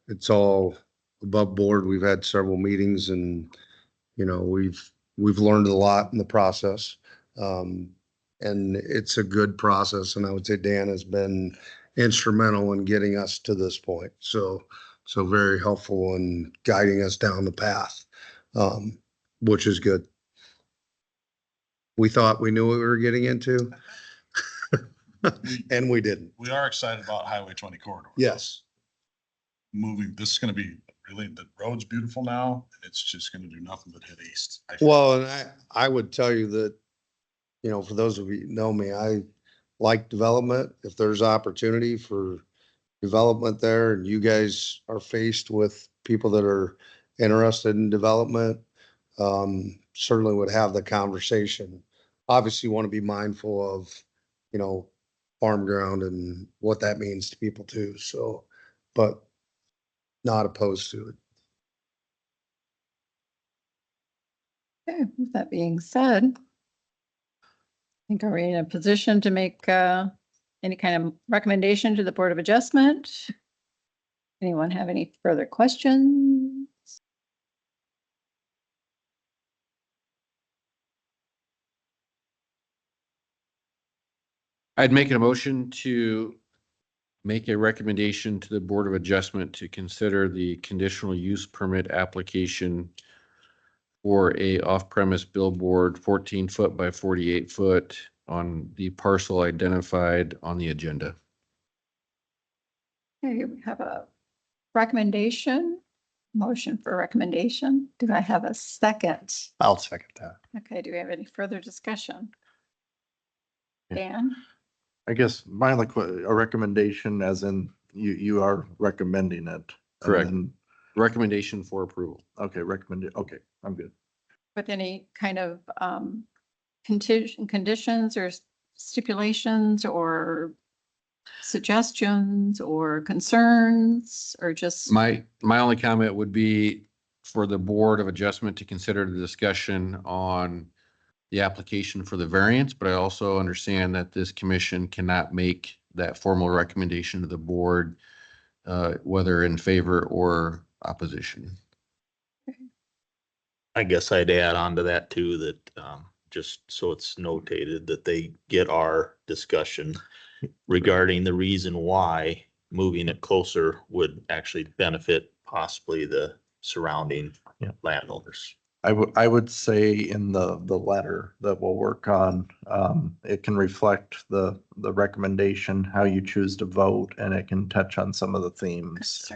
it's all above board. We've had several meetings and, we've learned a lot in the process. And it's a good process. And I would say Dan has been instrumental in getting us to this point. So very helpful in guiding us down the path, which is good. We thought we knew what we were getting into. And we didn't. We are excited about Highway 20 corridor. Yes. Moving, this is gonna be really, the road's beautiful now, and it's just gonna do nothing but hit east. Well, and I would tell you that, for those of you who know me, I like development. If there's opportunity for development there and you guys are faced with people that are interested in development, certainly would have the conversation. Obviously, you want to be mindful of, farm ground and what that means to people too. So, but not opposed to it. Okay, with that being said, I think are we in a position to make any kind of recommendation to the Board of Adjustment? Anyone have any further questions? I'd make a motion to make a recommendation to the Board of Adjustment to consider the conditional use permit application for a off-premise billboard 14-foot by 48-foot on the parcel identified on the agenda. Okay, we have a recommendation, motion for recommendation. Do I have a second? I'll second that. Okay, do we have any further discussion? Dan? I guess my a recommendation as in you are recommending it. and Correct. then- Recommendation for approval. Okay, recommended. Okay, I'm good. With any kind of conditions or stipulations or suggestions or concerns or just? My only comment would be for the Board of Adjustment to consider the discussion on the application for the variance, but I also understand that this commission cannot make that formal recommendation to the board, whether in favor or opposition. I guess I'd add on to that too, that just so it's notated that they get our discussion regarding the reason why moving it closer would actually benefit possibly the surrounding Yeah. landowners. I would say in the letter that we'll work on, it can reflect the recommendation, how you choose to vote, and it can touch on some of the themes.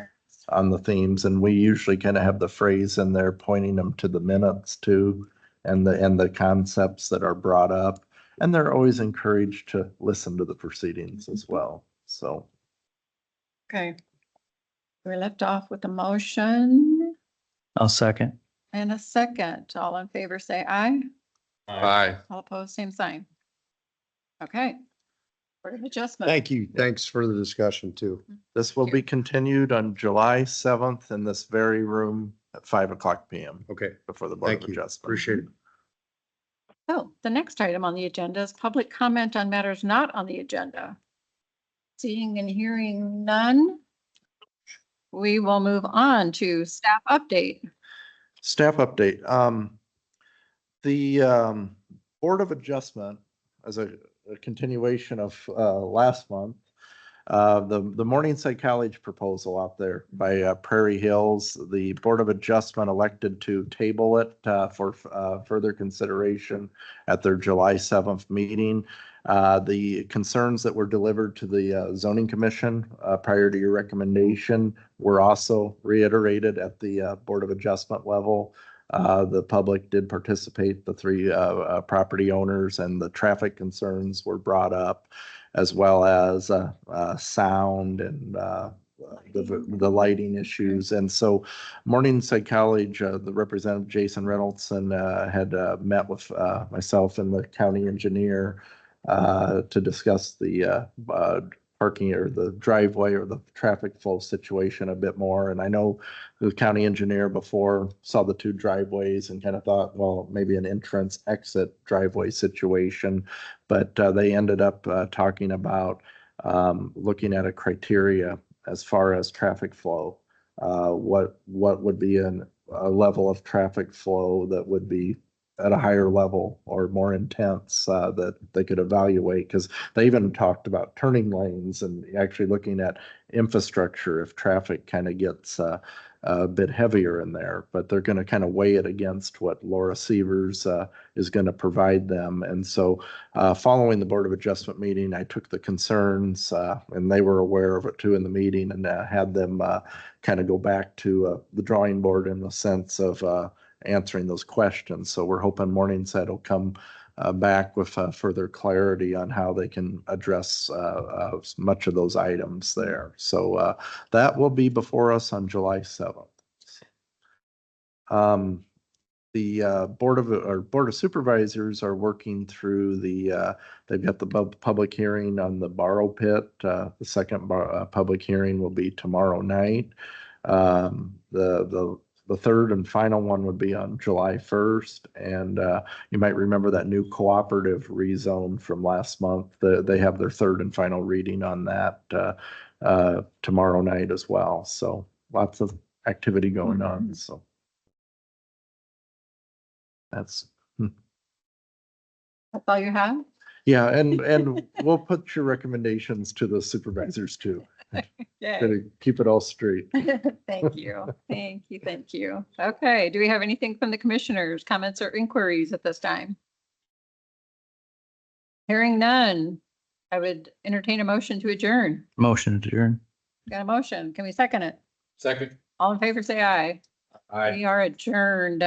And we usually kind of have the phrase in there pointing them to the minutes too, and the concepts that are brought up. And they're always encouraged to listen to the proceedings as well. So Okay. We left off with a motion I'll second. and a second. All in favor, say aye. Aye. All opposed, same sign. Okay. Board of Adjustment. Thank you. Thanks for the discussion too. this will be continued on July 7th in this very room at 5:00 PM Okay, before the Board of thank you. Adjustment. Appreciate it. Oh, the next item on the agenda is public comment on matters not on the agenda. Seeing and hearing none, we will move on to staff update. Staff update. The Board of Adjustment, as a continuation of last month, the Morningside College proposal out there by Prairie Hills, the Board of Adjustment elected to table it for further consideration at their July 7th meeting. The concerns that were delivered to the zoning commission prior to your recommendation were also reiterated at the Board of Adjustment level. The public did participate, the three property owners, and the traffic concerns were brought up, as well as sound and the lighting issues. And so Morningside College, the representative Jason Reynoldson had met with myself and the county engineer to discuss the parking or the driveway or the traffic flow situation a bit more. And I know the county engineer before saw the two driveways and kind of thought, well, maybe an entrance exit driveway situation. But they ended up talking about looking at a criteria as far as traffic flow. What would be a level of traffic flow that would be at a higher level or more intense that they could evaluate, because they even talked about turning lanes and actually looking at infrastructure if traffic kind of gets a bit heavier in there. But they're going to kind of weigh it against what Laura Severs is going to provide them. And so following the Board of Adjustment meeting, I took the concerns and they were aware of it too in the meeting, and had them kind of go back to the drawing board in the sense of answering those questions. So we're hoping Morningside will come back with further clarity on how they can address much of those items there. So that will be before us on July 7th. The Board of Supervisors are working through they've got the public hearing on the borrow pit. The second public hearing will be tomorrow night. The third and final one would be on July 1st. And you might remember that new cooperative rezone from last month. They have their third and final reading on that tomorrow night as well. So lots of activity going on. So that's. That's all you have? Yeah, and we'll put your recommendations to the supervisors too. Yeah. To keep it all straight. Thank you. Thank you. Thank you. Okay. Do we have anything from the commissioners, comments or inquiries at this time? Hearing none, I would entertain a motion to adjourn. Motion to adjourn. Got a motion? Can we second it? Second. All in favor, say aye. Aye. We are adjourned.